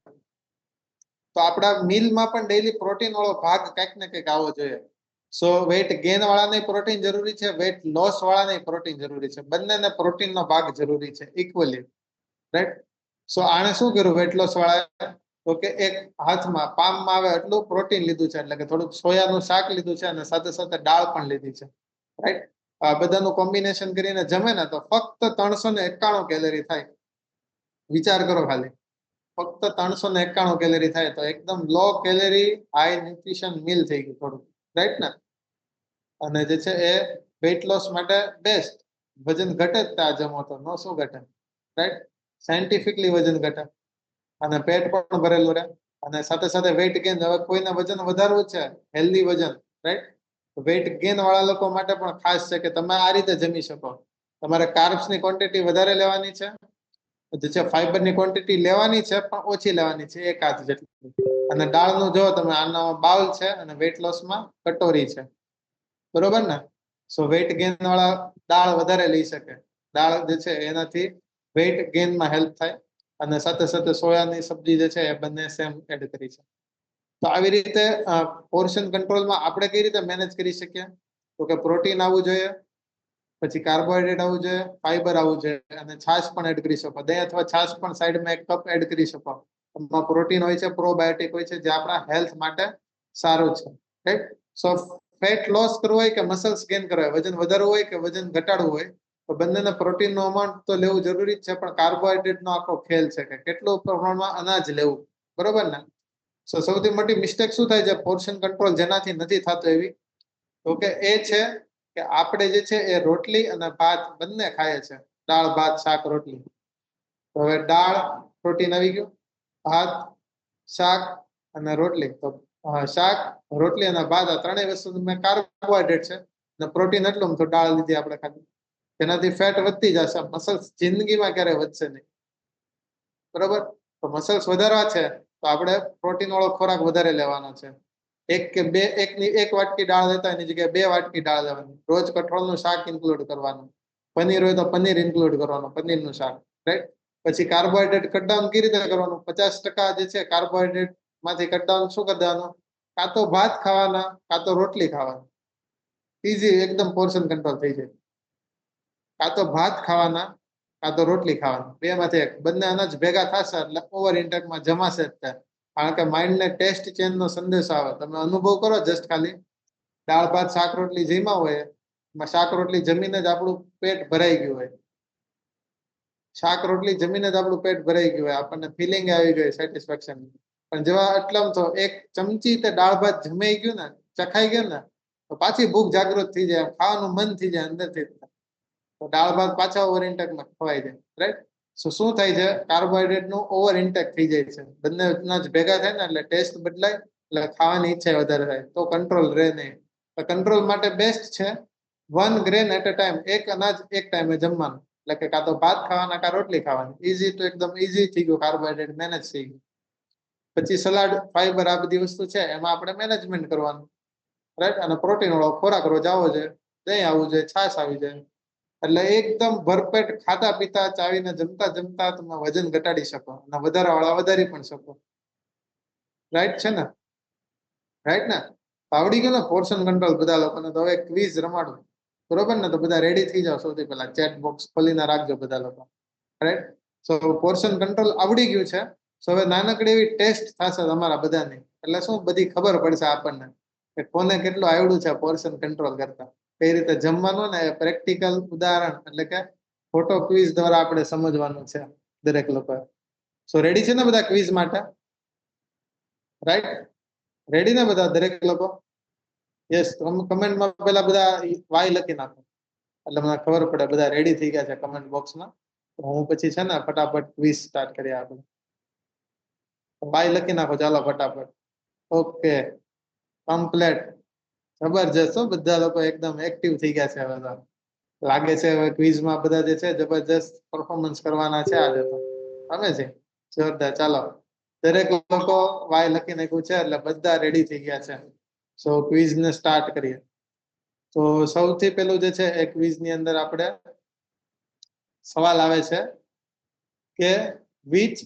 તો આપણા મીલમાં પણ ડેઈલી પ્રોટીન વાળો ભાગ કંઈક ને કંઈક આવવો જોઈએ. સો વેઇટ ગેઇન વાળાને પ્રોટીન જરૂરી છે, વેઇટ લોસ વાળાને પ્રોટીન જરૂરી છે. બંનેને પ્રોટીનનો ભાગ જરૂરી છે ઇક્વલી. રાઈટ? સો આને શું કર્યું વેઇટ લોસ વાળાએ? તો કે એક હાથમાં પામમાં આવે એટલું પ્રોટીન લીધું છે, એટલે કે થોડુંક સોયાનું શાક લીધું છે અને સાથે સાથે દાળ પણ લીધી છે. રાઈટ? આ બધાનું કોમ્બિનેશન કરીને જમે ને તો ફક્ત 391 કેલરી થાય. વિચાર કરો ખાલી, ફક્ત 391 કેલરી થાય. તો એકદમ લો કેલરી હાઈ ન્યુટ્રિશન મીલ થઈ ગયું થોડું. રાઈટ ને? અને જે છે એ વેઇટ લોસ માટે બેસ્ટ. વજન ઘટે જ ત્યાં જમો તો નો શું ઘટે? રાઈટ? સાયન્ટિફિકલી વજન ઘટે અને પેટ પણ ભરેલું રહે અને સાથે સાથે વેઇટ ગેઇન. હવે કોઈને વજન વધારવું છે, હેલ્ધી વજન, રાઈટ? વેઇટ ગેઇન વાળા લોકો માટે પણ ખાસ છે કે તમે આ રીતે જમી શકો. તમારે કાર્બ્સની ક્વોન્ટિટી વધારે લેવાની છે, જે છે ફાઈબરની ક્વોન્ટિટી લેવાની છે પણ ઓછી લેવાની છે, 1 હાથ જેટલી. અને દાળનું જો તમે આનો બાઉલ છે અને વેઇટ લોસમાં કટોરી છે. બરોબર ને? સો વેઇટ ગેઇન વાળા દાળ વધારે લઈ શકે. દાળ જે છે એનાથી વેઇટ ગેઇનમાં હેલ્પ થાય અને સાથે સાથે સોયાની સબ્જી જે છે એ બંને સેમ એડ કરી છે. તો આવી રીતે પોર્શન કંટ્રોલમાં આપણે કઈ રીતે મેનેજ કરી શકીએ? તો કે પ્રોટીન આવવું જોઈએ, પછી કાર્બોહાઈડ્રેટ આવવું જોઈએ, ફાઈબર આવવું જોઈએ અને છાશ પણ એડ કરી શકો. દહીં અથવા છાશ પણ સાઈડમાં 1 કપ એડ કરી શકો. એમાં પ્રોટીન હોય છે, પ્રોબાયોટિક હોય છે, જે આપણા હેલ્થ માટે સારું છે. રાઈટ? સો ફેટ લોસ કરવું હોય કે મસલ્સ ગેઇન કરવા હોય, વજન વધારવું હોય કે વજન ઘટાડવું હોય, તો બંનેને પ્રોટીનનો અમાઉન્ટ તો લેવું જરૂરી જ છે, પણ કાર્બોહાઈડ્રેટનો આખો ખેલ છે કે કેટલું પ્રમાણમાં અનાજ લેવું. બરોબર ને? સો સૌથી મોટી મિસ્ટેક શું થાય છે પોર્શન કંટ્રોલ જેનાથી નથી થતો એવી? તો કે એ છે કે આપણે જે છે એ રોટલી અને ભાત બંને ખાઈએ છે. દાળ ભાત શાક રોટલી. તો હવે દાળ પ્રોટીન આવી ગયું, ભાત શાક અને રોટલી. તો શાક રોટલી અને ભાત આ ત્રણેય વસ્તુ કાર્બોહાઈડ્રેટ છે અને પ્રોટીન એટલું તો દાળ લીધી આપણે ખાલી. તેનાથી ફેટ વધતી જશે, મસલ્સ જિંદગીમાં ક્યારે વધશે નહીં. બરોબર? તો મસલ્સ વધારવા છે તો આપણે પ્રોટીન વાળો ખોરાક વધારે લેવાનો છે. એક વાટકી દાળ લેતા એની જગ્યાએ 2 વાટકી દાળ લેવાની. રોજ કઠોળનું શાક ઇન્ક્લુડ કરવાનું. પનીર હોય તો પનીર ઇન્ક્લુડ કરવાનું, પનીરનું શાક, રાઈટ. પછી કાર્બોહાઈડ્રેટ કટ ડાઉન કેવી રીતે કરવાનું? 50% જે છે કાર્બોહાઈડ્રેટ માંથી કટ ડાઉન શું કરી દેવાનું? કાં તો ભાત ખાવાના, કાં તો રોટલી ખાવાની. ઈઝી, એકદમ પોર્શન કંટ્રોલ થઈ જાય. કાં તો ભાત ખાવાના, કાં તો રોટલી ખાવાની, બે માંથી એક. બંને અનાજ ભેગા થશે એટલે ઓવર ઇન્ટેકમાં જમાશે જ તે. કારણ કે માઇન્ડને ટેસ્ટ ચેન્જ નો સંદેશો આવે. તમે અનુભવ કરો જસ્ટ ખાલી દાળ ભાત શાક રોટલી જમ્યા હોય, શાક રોટલી જમીને જ આપણું પેટ ભરાઈ ગયું હોય. શાક રોટલી જમીને જ આપણું પેટ ભરાઈ ગયું હોય, આપણને ફિલિંગ આવી ગઈ સેટિસ્ફેક્શન. પણ જેવા એટલમ તો એક ચમચી તે દાળ ભાત જમાઈ ગયું ને, ચખાઈ ગયું ને, તો પાછી ભૂખ જાગૃત થઈ જાય, ખાવાનું મન થઈ જાય અંદરથી. તો દાળ ભાત પાછા ઓવર ઇન્ટેકમાં ખવાઈ જાય, રાઈટ. શું થાય છે? કાર્બોહાઈડ્રેટ નું ઓવર ઇન્ટેક થઈ જાય છે. બંને અનાજ ભેગા થાય ને એટલે ટેસ્ટ બદલાય, એટલે ખાવાની ઈચ્છા વધારે થાય. તો કંટ્રોલ રહે નહીં. કંટ્રોલ માટે બેસ્ટ છે 1 ગ્રેન એટ અ ટાઈમ. એક અનાજ એક ટાઈમે જમવાનું. એટલે કે કાં તો ભાત ખાવાના, કાં રોટલી ખાવાની. ઈઝી તો એકદમ ઈઝી થઈ ગયું, કાર્બોહાઈડ્રેટ મેનેજ થઈ ગયું. પછી સલાડ, ફાઈબર, આ બધી વસ્તુ છે એમાં આપણે મેનેજમેન્ટ કરવાનું, રાઈટ. અને પ્રોટીન વાળો ખોરાક રોજ આવો જોઈએ, દહીં આવવું જોઈએ, છાશ આવી જાય. એટલે એકદમ ભરપેટ ખાતા પીતા ચાવીને જમતા જમતા તમે વજન ઘટાડી શકો અને વધારા વાળા વધારી પણ શકો, રાઈટ છે ને? રાઈટ ને? આવડી ગયું ને પોર્શન કંટ્રોલ બધા લોકોને? તો હવે ક્વિઝ રમાડું, બરોબર ને? તો બધા રેડી થઈ જાવ. સૌથી પહેલા ચેટ બોક્સ ખોલીને રાખજો બધા લોકો, રાઈટ. સો પોર્શન કંટ્રોલ આવડી ગયું છે. સો હવે નાનકડી એવી ટેસ્ટ થશે તમારા બધાની. એટલે શું, બધી ખબર પડશે આપણને કે કોને કેટલું આવડ્યું છે પોર્શન કંટ્રોલ કરતા. કઈ રીતે જમવાનું ને પ્રેક્ટિકલ ઉદાહરણ એટલે કે ફોટો ક્વિઝ દ્વારા આપણે સમજવાનું છે દરેક લોકો. સો રેડી છે ને બધા ક્વિઝ માટે? રાઈટ, રેડી ને બધા દરેક લોકો? યસ. કમેન્ટમાં પેલા બધા વાય લખી નાખો એટલે મને ખબર પડે બધા રેડી થઈ ગયા છે કમેન્ટ બોક્સમાં. તો હું પછી છે ને ફટાફટ ક્વિઝ સ્ટાર્ટ કરીએ આપણે. વાય લખી નાખો ચાલો ફટાફટ. Okay, complete. જબરજસ્ત હો, બધા લોકો એકદમ એક્ટિવ થઈ ગયા છે હવે તો. લાગે છે હવે ક્વિઝમાં બધા જે છે જબરજસ્ત પરફોર્મન્સ કરવાના છે આજે તો. અમે છે જોરદાર. ચાલો, દરેક લોકો વાય લખી નાખ્યું છે એટલે બધા રેડી થઈ ગયા છે. સો ક્વિઝ ને સ્ટાર્ટ કરીએ. તો સૌથી પહેલું જે છે એ ક્વિઝ ની અંદર આપણે સવાલ આવે છે કે which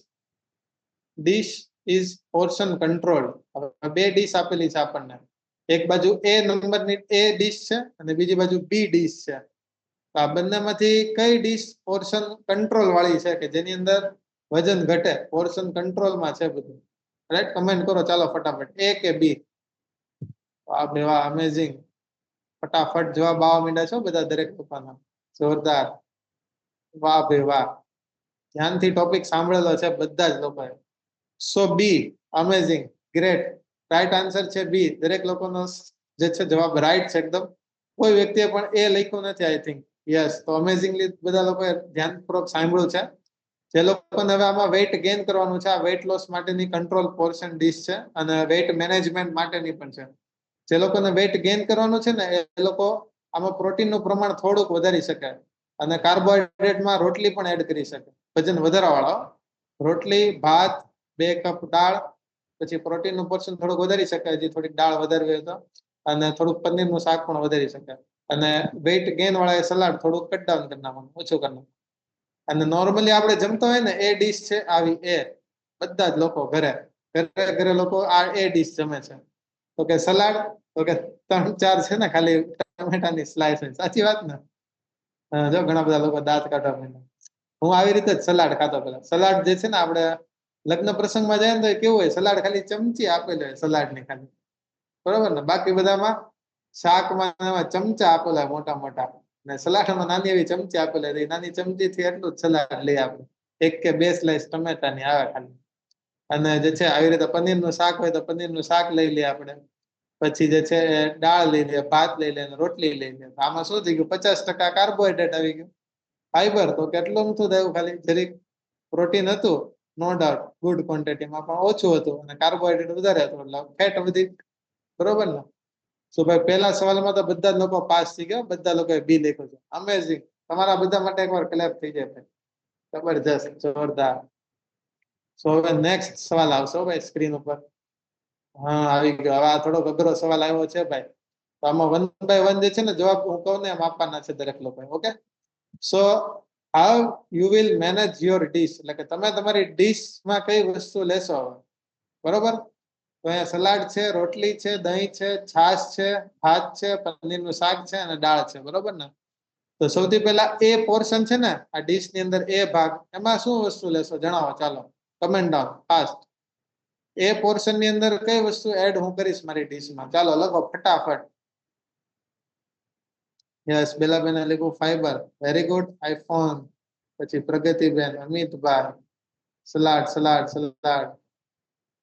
dish is portion control. હવે બે ડીશ આપેલી છે આપણને. એક બાજુ એ નંબરની એ ડીશ છે અને બીજી બાજુ બી ડીશ છે. તો આ બંનેમાંથી કઈ ડીશ પોર્શન કંટ્રોલ વાળી છે કે જેની અંદર વજન ઘટે, પોર્શન કંટ્રોલમાં છે બધું? રાઈટ, કમેન્ટ કરો ચાલો ફટાફટ, એ કે બી? વાહ બે વાહ, અમેઝિંગ. ફટાફટ જવાબ આવવા માંડ્યા છો બધા દરેક લોકોના. જોરદાર, વાહ ભાઈ વાહ. ધ્યાનથી ટોપિક સાંભળેલો છે બધા જ લોકોએ. સો બી, અમેઝિંગ, ગ્રેટ. રાઈટ આન્સર છે બી. દરેક લોકોનો જે છે જવાબ રાઈટ છે એકદમ. કોઈ વ્યક્તિએ પણ એ લખ્યું નથી આઈ થિંક. યસ, તો અમેઝિંગલી બધા લોકોએ ધ્યાનપૂર્વક સાંભળ્યું છે. જે લોકોને હવે આમાં વેઇટ ગેઇન કરવાનું છે, આ વેઇટ લોસ માટેની કંટ્રોલ પોર્શન ડીશ છે અને વેઇટ મેનેજમેન્ટ માટેની પણ છે. જે લોકોને વેઇટ ગેઇન કરવાનું છે ને એ લોકો આમાં પ્રોટીનનું પ્રમાણ થોડુંક વધારી શકે અને કાર્બોહાઈડ્રેટમાં રોટલી પણ એડ કરી શકે. વજન વધારાવાળો રોટલી, ભાત, 2 કપ દાળ, પછી પ્રોટીનનું પોર્શન થોડુંક વધારી શકાય, જે થોડીક દાળ વધારવી હોય તો, અને થોડુંક પનીરનું શાક પણ વધારી શકાય. અને વેઇટ ગેઇન વાળા સલાડ થોડુંક કટ ડાઉન કરી નાખવાનું, ઓછું કરી નાખવાનું. અને નોર્મલી આપણે જમતા હોય ને એ ડીશ છે આવી એ બધા જ લોકો ઘરે ઘરે લોકો આ એ ડીશ જમે છે. તો કે સલાડ, તો કે 3-4 છે ને ખાલી ટમેટાની સ્લાઈસ હોય. સાચી વાત ને? જો ઘણા બધા લોકો દાંત કાઢવા માંડ્યા. હું આવી રીતે જ સલાડ ખાતો પેલા. સલાડ જે છે ને આપણે લગ્ન પ્રસંગમાં જાય ને તો કેવું હોય, સલાડ ખાલી ચમચી આપેલી હોય સલાડની ખાલી, બરોબર ને? બાકી બધામાં શાકમાં ચમચા આપેલા મોટા મોટા, ને સલાડમાં નાની એવી ચમચી આપેલી હતી. નાની ચમચી થી એટલું જ સલાડ લઈ આપણે, 1 કે 2 સ્લાઈસ ટમેટાની આવે ખાલી. અને જે છે આવી રીતે પનીરનું શાક હોય તો પનીરનું શાક લઈ લઈએ આપણે. પછી જે છે દાળ લઈ લે, ભાત લઈ લે, રોટલી લઈ લે. આમાં શું થઈ ગયું? 50% કાર્બોહાઈડ્રેટ આવી ગયું. ફાઈબર તો કેટલું નતું થયું, ખાલી જરીક પ્રોટીન હતું, નો ડાઉટ ગુડ ક્વોન્ટિટીમાં, પણ ઓછું હતું. અને કાર્બોહાઈડ્રેટ વધારે હતું એટલે ફેટ વધી. બરોબર ને? સો ભાઈ પહેલા સવાલમાં તો બધા લોકો પાસ થઈ ગયા, બધા લોકોએ બી લખ્યું છે. અમેઝિંગ. તમારા બધા માટે એકવાર ક્લેપ થઈ જાય ભાઈ. જબરજસ્ત, જોરદાર. સો હવે નેક્સ્ટ સવાલ આવશે ભાઈ સ્ક્રીન ઉપર. હા આવી ગયો. હવે આ થોડો અઘરો સવાલ આવ્યો છે ભાઈ. તો આમાં 1 by 1 જે છે ને જવાબ હું કહું ને એમ આપવાના છે દરેક લોકો. Okay, so how you will manage your dish, એટલે કે તમે તમારી ડીશમાં કઈ વસ્તુ લેશો હવે. બરોબર, તો અહીંયા સલાડ છે, રોટલી છે, દહીં છે, છાશ છે, ભાત છે, પનીરનું શાક છે અને દાળ છે. બરોબર ને? તો સૌથી પહેલા એ પોર્શન છે ને આ ડીશ ની અંદર, એ ભાગ, એમાં શું વસ્તુ લેશો જણાવો. ચાલો કમેન્ટ ડાઉન ફાસ્ટ. એ પોર્શન ની અંદર કઈ વસ્તુ એડ હું કરીશ મારી ડીશમાં? ચાલો લખો ફટાફટ. યસ, બેલાબેન લખ્યું ફાઈબર, વેરી ગુડ. આઈફોન, પછી Pragatiben, Amitbhai, salad salad salad.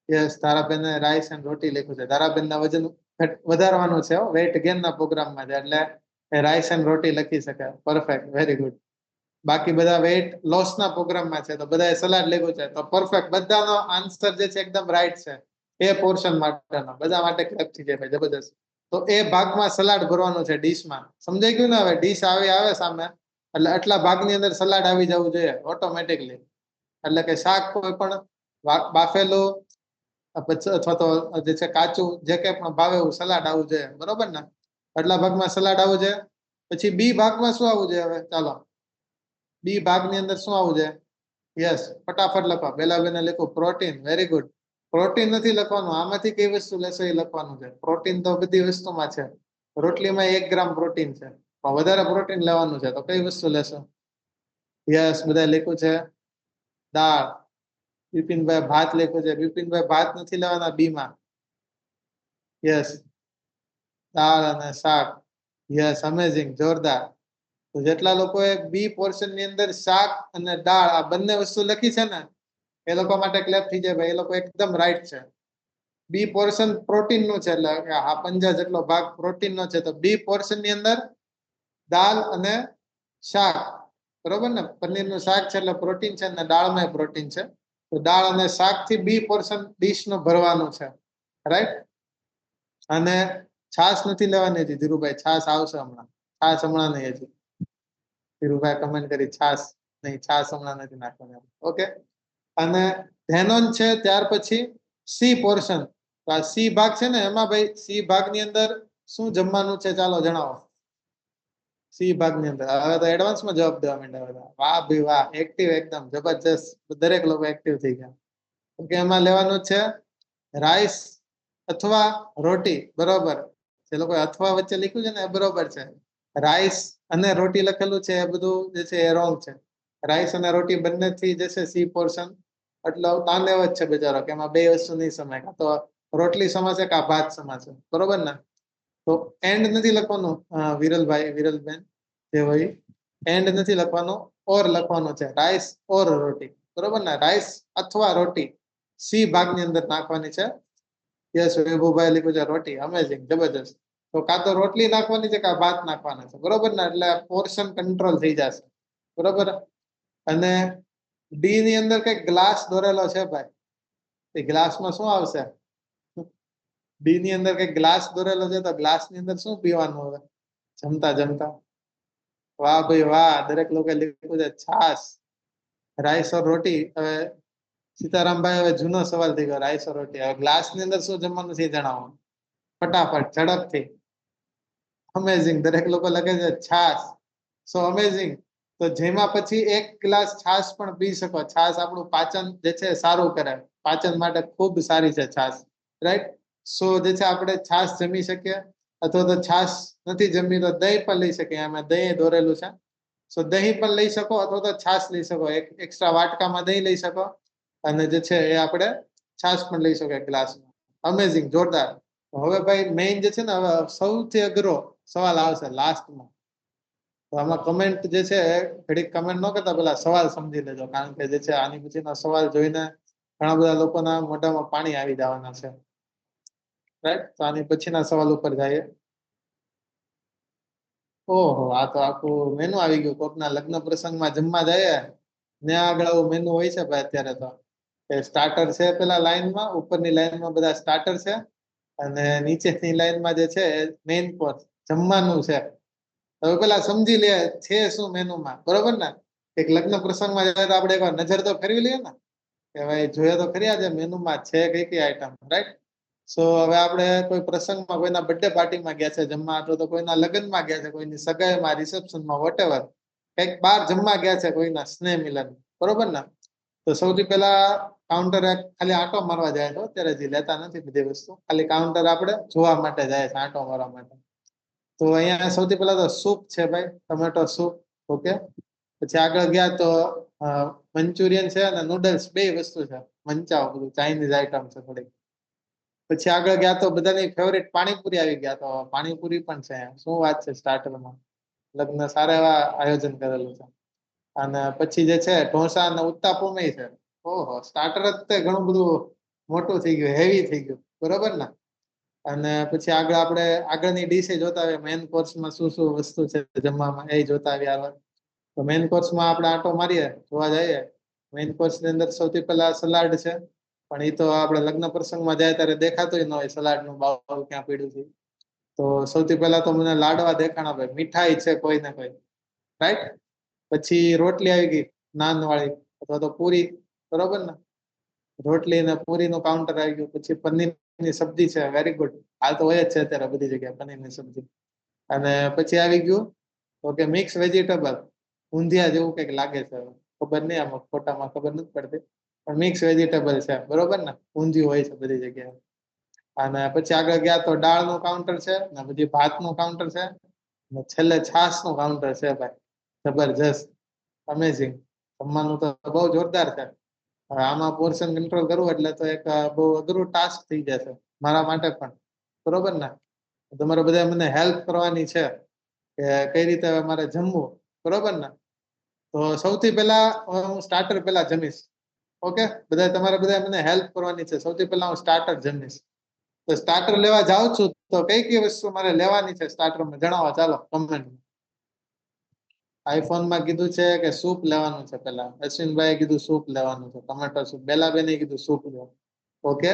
Yes, Dharaben rice and roti લખ્યું છે. ધારાબેન ના વજન વધારવાનું છે, વેઇટ ગેન ના પ્રોગ્રામમાં છે, એટલે રાઈસ એન્ડ રોટી લખી શકે. Perfect, very good. બાકી બધા વેઇટ લોસ ના પ્રોગ્રામમાં છે, તો બધાએ સલાડ લખ્યું છે, તો પરફેક્ટ. બધાનો આન્સર જે છે એકદમ રાઈટ છે. એ પોર્શન માટેનો બધા માટે ક્લેપ થઈ જાય ભાઈ, જબરદસ્ત. તો એ ભાગમાં સલાડ ભરવાનું છે ડીશમાં. સમજાઈ ગયું ને? હવે ડીશ આવે સામે, એટલે આટલા ભાગની અંદર સલાડ આવી જવું જોઈએ ઓટોમેટિકલી. એટલે કે શાક કોઈ પણ બાફેલું અથવા તો જે છે કાચું, જે કંઈ પણ ભાવે એવું સલાડ આવવું જોઈએ. બરોબર ને? આટલા ભાગમાં સલાડ આવવું જોઈએ. પછી બી ભાગમાં શું આવવું જોઈએ? હવે ચાલો બી ભાગની અંદર શું આવવું જોઈએ? યસ, ફટાફટ લખો. બેલાબેને લખ્યું પ્રોટીન, વેરી ગુડ. પ્રોટીન નથી લખવાનું, આમાંથી કઈ વસ્તુ લેશો એ લખવાનું છે. પ્રોટીન તો બધી વસ્તુમાં છે. રોટલીમાં 1 ગ્રામ પ્રોટીન છે, પણ વધારે પ્રોટીન લેવાનું છે, તો કઈ વસ્તુ લેશો? યસ, બધા લખ્યું છે દાળ. બિપિનભાઈ ભાત લખ્યું છે. બિપિનભાઈ ભાત નથી લેવાના બી માં. યસ, દાળ અને શાક. યસ, અમેઝિંગ, જોરદાર. તો જેટલા લોકોએ બી પોર્શન ની અંદર શાક અને દાળ આ બંને વસ્તુ લખી છે ને, એ લોકો માટે ક્લેપ થઈ જાય ભાઈ. એ લોકો એકદમ રાઈટ છે. બી પોર્શન પ્રોટીન નું છે, એટલે આ 50 જેટલો ભાગ પ્રોટીન નો છે. તો બી પોર્શન ની અંદર દાળ અને શાક. બરોબર ને? પનીરનું શાક છે એટલે પ્રોટીન છે, અને દાળમાં પ્રોટીન છે. તો દાળ અને શાક થી બી પોર્શન ડીશ નું ભરવાનું છે. રાઈટ? અને છાશ નથી લેવાની હતી ધીરુભાઈ. છાશ આવશે હમણાં. છાશ હમણાં નહીં હજી. ધીરુભાઈ કમેન્ટ કરી છાશ નહીં, છાશ હમણાં નથી નાખવાની. ઓકે, અને ધેનોન છે. ત્યાર પછી સી પોર્શન. તો આ સી ભાગ છે ને, એમાં ભાઈ સી ભાગ ની અંદર શું જમવાનું છે? ચાલો જણાવો. સી ભાગ ની અંદર હવે તો એડવાન્સમાં જવાબ દેવા માંડ્યા બધા. વાહ ભાઈ વાહ, એક્ટિવ, એકદમ જબરજસ્ત. દરેક લોકો એક્ટિવ થઈ ગયા. ઓકે, એમાં લેવાનું છે રાઈસ અથવા રોટી. બરોબર, જે લોકો અથવા વચ્ચે લખ્યું છે ને એ બરોબર છે. રાઈસ અને રોટી લખેલું છે એ બધું જે છે એ રોંગ છે. રાઈસ અને રોટી બંને થી જે છે સી પોર્શન, એટલે તાંડવ જ છે બિચારો, કે એમાં બે વસ્તુ નહીં સમાય. કાં તો રોટલી સમાશે કાં ભાત સમાશે. બરોબર ને? તો એન્ડ નથી લખવાનું વિરલભાઈ, વિરલબેન, જે હોય એન્ડ નથી લખવાનું, ઓર લખવાનું છે. રાઈસ ઓર રોટી. બરોબર ને? રાઈસ અથવા રોટી સી ભાગની અંદર નાખવાની છે. યસ, વૈભવભાઈ લખ્યું છે રોટી. અમેઝિંગ, જબરજસ્ત. તો કાં તો રોટલી નાખવાની છે કાં ભાત નાખવાના છે. બરોબર ને? એટલે પોર્શન કંટ્રોલ થઈ જશે. બરોબર. અને ડી ની અંદર કઈ ગ્લાસ દોરેલો છે ભાઈ. એ ગ્લાસમાં શું આવશે? ડી ની અંદર કઈ ગ્લાસ દોરેલો છે, તો ગ્લાસ ની અંદર શું પીવાનું હવે જમતા જમતા? વાહ ભાઈ વાહ, દરેક લોકો લખ્યું છે છાસ. રાઈસ ઓર રોટી. હવે સીતારામભાઈ, હવે જૂનો સવાલ થઈ ગયો. રાઈસ ઓર રોટી. હવે ગ્લાસ ની અંદર શું જમવાનું છે જણાવો ફટાફટ, ઝડપથી. અમેઝિંગ, દરેક લોકો લખે છે છાસ. સો અમેઝિંગ. તો જેમાં પછી 1 ગ્લાસ છાસ પણ પી શકો. છાસ આપણું પાચન જે છે સારું કરે. પાચન માટે ખૂબ સારી છે છાસ. રાઈટ? સો જે છે આપણે છાસ જમી શકીએ, અથવા તો છાસ નથી જમી તો દહીં પણ લઈ શકીએ. આમાં દહીં દોરેલું છે. સો દહીં પણ લઈ શકો, અથવા તો છાસ લઈ શકો. એક એક્સ્ટ્રા વાટકામાં દહીં લઈ શકો, અને જે છે એ આપણે છાસ પણ લઈ શકો ગ્લાસમાં. અમેઝિંગ, જોરદાર. હવે ભાઈ મેઇન જે છે ને, હવે સૌથી અઘરો સવાલ આવશે લાસ્ટમાં. તો આમાં કમેન્ટ જે છે ઘડીક કમેન્ટ ન કરતા પેલા સવાલ સમજી લેજો, કારણ કે જે છે આની પછીનો સવાલ જોઈને ઘણા બધા લોકોના મોઢામાં પાણી આવી જવાના છે. રાઈટ? તો આની પછીના સવાલ ઉપર જઈએ. ઓહો, આ તો આખું મેનુ આવી ગયું. કોકના લગ્ન પ્રસંગમાં જમવા જાય ત્યાં આગળ આવું મેનુ હોય છે ભાઈ. અત્યારે તો સ્ટાર્ટર છે પેલા લાઈનમાં, ઉપરની લાઈનમાં બધા સ્ટાર્ટર છે, અને નીચેની લાઈનમાં જે છે મેઇન કોર્સ જમવાનું છે. હવે પેલા સમજી લે છે શું મેનુમાં. બરોબર ને? એક લગ્ન પ્રસંગમાં જાય તો આપણે એકવાર નજર તો ફેરવી લઈએ ને, કે ભાઈ જોઈએ તો ખરી આજે મેનુમાં છે કઈ કઈ આઈટમ. રાઈટ? સો હવે આપણે કોઈ પ્રસંગમાં કોઈના બર્થડે પાર્ટીમાં ગયા છે જમવા, અથવા તો કોઈના લગ્નમાં ગયા છે, કોઈની સગાઈમાં, રિસેપ્શનમાં, વોટેવર કંઈક બહાર જમવા ગયા છે, કોઈના સ્નેહ મિલન, બરોબર ને? તો સૌથી પહેલા કાઉન્ટર ખાલી આંટો મારવા જાય તો અત્યારે હજી લેતા નથી બધી વસ્તુ, ખાલી કાઉન્ટર આપણે જોવા માટે જાય છે, આંટો મારવા માટે. તો અહીંયા સૌથી પહેલા તો સૂપ છે ભાઈ, ટમેટો સૂપ. ઓકે, પછી આગળ ગયા તો મંચુરિયન છે અને નૂડલ્સ, બે વસ્તુ છે, મંચાવ, બધું ચાઇનીઝ આઈટમ છે થોડીક. પછી આગળ ગયા તો બધાની ફેવરેટ પાણીપુરી આવી ગયા, તો પાણીપુરી પણ છે. શું વાત છે, સ્ટાર્ટરમાં લગ્ન સારા એવા આયોજન કરેલું છે. અને પછી જે છે ઢોસા અને ઉત્તાપમ છે. ઓહો, સ્ટાર્ટર જ તે ઘણું બધું મોટું થઈ ગયું, હેવી થઈ ગયું, બરોબર ને? અને પછી આગળ આપણે આગળની ડીશ જોતા આવીએ, મેઇન કોર્સમાં શું શું વસ્તુ છે જમવામાં એ જોતા આવીએ આગળ. તો મેઇન કોર્સમાં આપણે આંટો મારીએ, જોવા જઈએ. મેઇન કોર્સની અંદર સૌથી પહેલા સલાડ છે, પણ એ તો આપણે લગ્ન પ્રસંગમાં જાય ત્યારે દેખાતું ન હોય સલાડનું બાઉલ ક્યાં પડ્યું છે. તો સૌથી પહેલા તો મને લાડવા દેખાણા ભાઈ, મીઠાઈ છે કોઈ ને કોઈ, રાઈટ? પછી રોટલી આવી ગઈ નાન વાળી અથવા તો પૂરી, બરોબર ને? રોટલી ને પૂરીનું કાઉન્ટર આવી ગયું. પછી પનીરની સબ્જી છે, વેરી ગુડ, હાલ તો હોય જ છે અત્યારે બધી જગ્યાએ પનીરની સબ્જી. અને પછી આવી ગયું તો કે મિક્સ વેજીટેબલ, ઊંધિયા જેવું કંઈક લાગે છે, ખબર નહીં, આમાં ફોટામાં ખબર નથી પડતી, પણ મિક્સ વેજીટેબલ છે, બરોબર ને? ઊંધિયું હોય છે બધી જગ્યાએ. અને પછી આગળ ગયા તો દાળનું કાઉન્ટર છે, ને પછી ભાતનું કાઉન્ટર છે, ને છેલ્લે છાશનું કાઉન્ટર છે ભાઈ. જબરજસ્ત, અમેઝિંગ, જમવાનું તો બહુ જોરદાર છે. હવે આમાં પોર્શન કંટ્રોલ કરવું એટલે તો એક બહુ અઘરું ટાસ્ક થઈ જશે મારા માટે પણ, બરોબર ને? તમારે બધા મને હેલ્પ કરવાની છે કે કઈ રીતે મારે જમવું, બરોબર ને? તો સૌથી પહેલા હું સ્ટાર્ટર પહેલા જમીશ. ઓકે, બધા તમારે બધા મને હેલ્પ કરવાની છે. સૌથી પહેલા હું સ્ટાર્ટર જમીશ. તો સ્ટાર્ટર લેવા જાઉં છું, તો કઈ કઈ વસ્તુ મારે લેવાની છે સ્ટાર્ટરમાં જણાવો, ચાલો કમેન્ટ. આઈફોનમાં કીધું છે કે સૂપ લેવાનું છે પેલા, અશ્વિનભાઈ કીધું સૂપ લેવાનું છે, ટમેટો સૂપ, બેલાબેને કીધું સૂપ લો. ઓકે,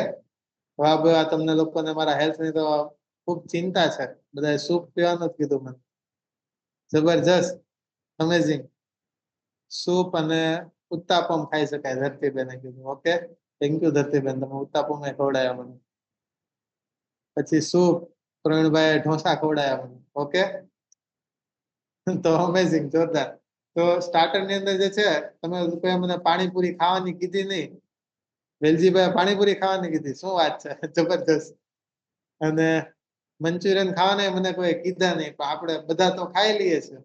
વાહ ભાઈ, તમને લોકોને મારા હેલ્થની તો ખૂબ ચિંતા છે, બધાએ સૂપ પીવાનું જ કીધું મને. જબરજસ્ત, અમેઝિંગ. સૂપ અને ઉત્તાપમ ખાઈ શકાય, ધરતીબેને કીધું. ઓકે, થેન્ક યુ ધરતીબેન, તમે ઉત્તાપમ ખવડાયા મને. પછી સૂપ, પ્રવીણભાઈ ઢોસા ખવડાયા મને. ઓકે, તો અમેઝિંગ, જોરદાર. તો સ્ટાર્ટર ની અંદર જે છે, તમે કોઈ મને પાણીપુરી ખાવાની કીધી નહીં, વેલજીભાઈ પાણીપુરી ખાવાની કીધી, શું વાત છે, જબરજસ્ત. અને મંચુરિયન ખાવાના મને કોઈ કીધા નહીં, પણ આપણે બધા તો ખાઈ લઈએ છીએ.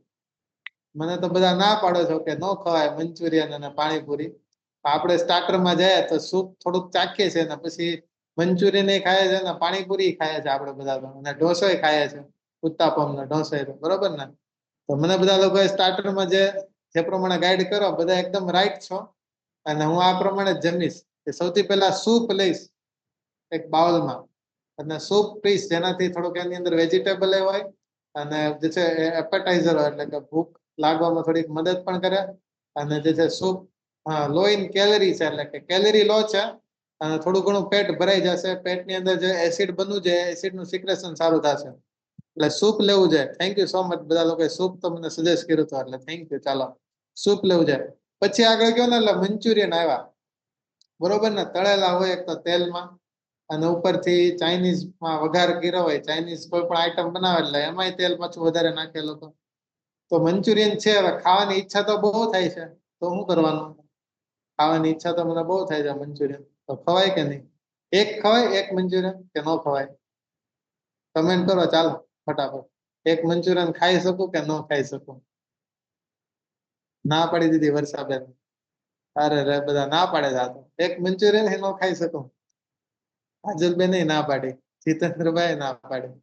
મને તો બધા ના પાડો છો કે ન ખવાય મંચુરિયન અને પાણીપુરી. આપણે સ્ટાર્ટરમાં જાય તો સૂપ થોડુંક ચાખીએ છીએ, ને પછી મંચુરિયન એ ખાય છે ને પાણીપુરી ખાય છે આપણે બધા તો, અને ઢોસો ખાય છે, ઉત્તાપમ ને ઢોસો, બરોબર ને? તો મને બધા લોકોએ સ્ટાર્ટરમાં જે પ્રમાણે ગાઈડ કરો, બધા એકદમ રાઈટ છો. અને હું આ પ્રમાણે જ જમીશ કે સૌથી પહેલા સૂપ લઈશ એક બાઉલમાં, અને સૂપ પીશ, જેનાથી થોડુંક એની અંદર વેજીટેબલ હોય અને જે છે એપેટાઇઝર હોય, એટલે કે ભૂખ લાગવામાં થોડીક મદદ પણ કરે. અને જે છે સૂપ લો ઇન કેલરી છે, એટલે કે કેલરી લો છે, અને થોડું ઘણું પેટ ભરાઈ જશે. પેટની અંદર જે એસિડ બનવું છે, એસિડનું સિક્રેશન સારું થશે, એટલે સૂપ લેવું છે. થેન્ક યુ સો મચ, બધા લોકોએ સૂપ તો મને સજેસ્ટ કર્યું હતું, એટલે થેન્ક યુ. ચાલો સૂપ લેવું છે. પછી આગળ ગયો ને એટલે મંચુરિયન આવ્યા, બરોબર ને? તળેલા હોય એક તો તેલમાં, અને ઉપરથી ચાઇનીઝમાં વઘાર કર્યો હોય, ચાઇનીઝ કોઈ પણ આઈટમ બનાવે એટલે એમાંય તેલ પાછું વધારે નાખેલું હતું. તો મંચુરિયન છે, હવે ખાવાની ઈચ્છા તો બહુ થાય છે, તો શું કરવાનું? ખાવાની ઈચ્છા તો મને બહુ થાય છે મંચુરિયન, તો ખવાય કે નહીં? એક ખવાય, એક મંચુરિયન, કે ન ખવાય? કમેન્ટ કરો ચાલો ફટાફટ. એક મંચુરિયન ખાઈ શકું કે ન ખાઈ શકું? ના પાડી દીધી વર્ષાબેન. અરે રે, બધા ના પાડે છે. એક મંચુરિયન ન ખાઈ શકું? આજલબેન ના પાડી, જીતેન્દ્રભાઈ ના પાડી,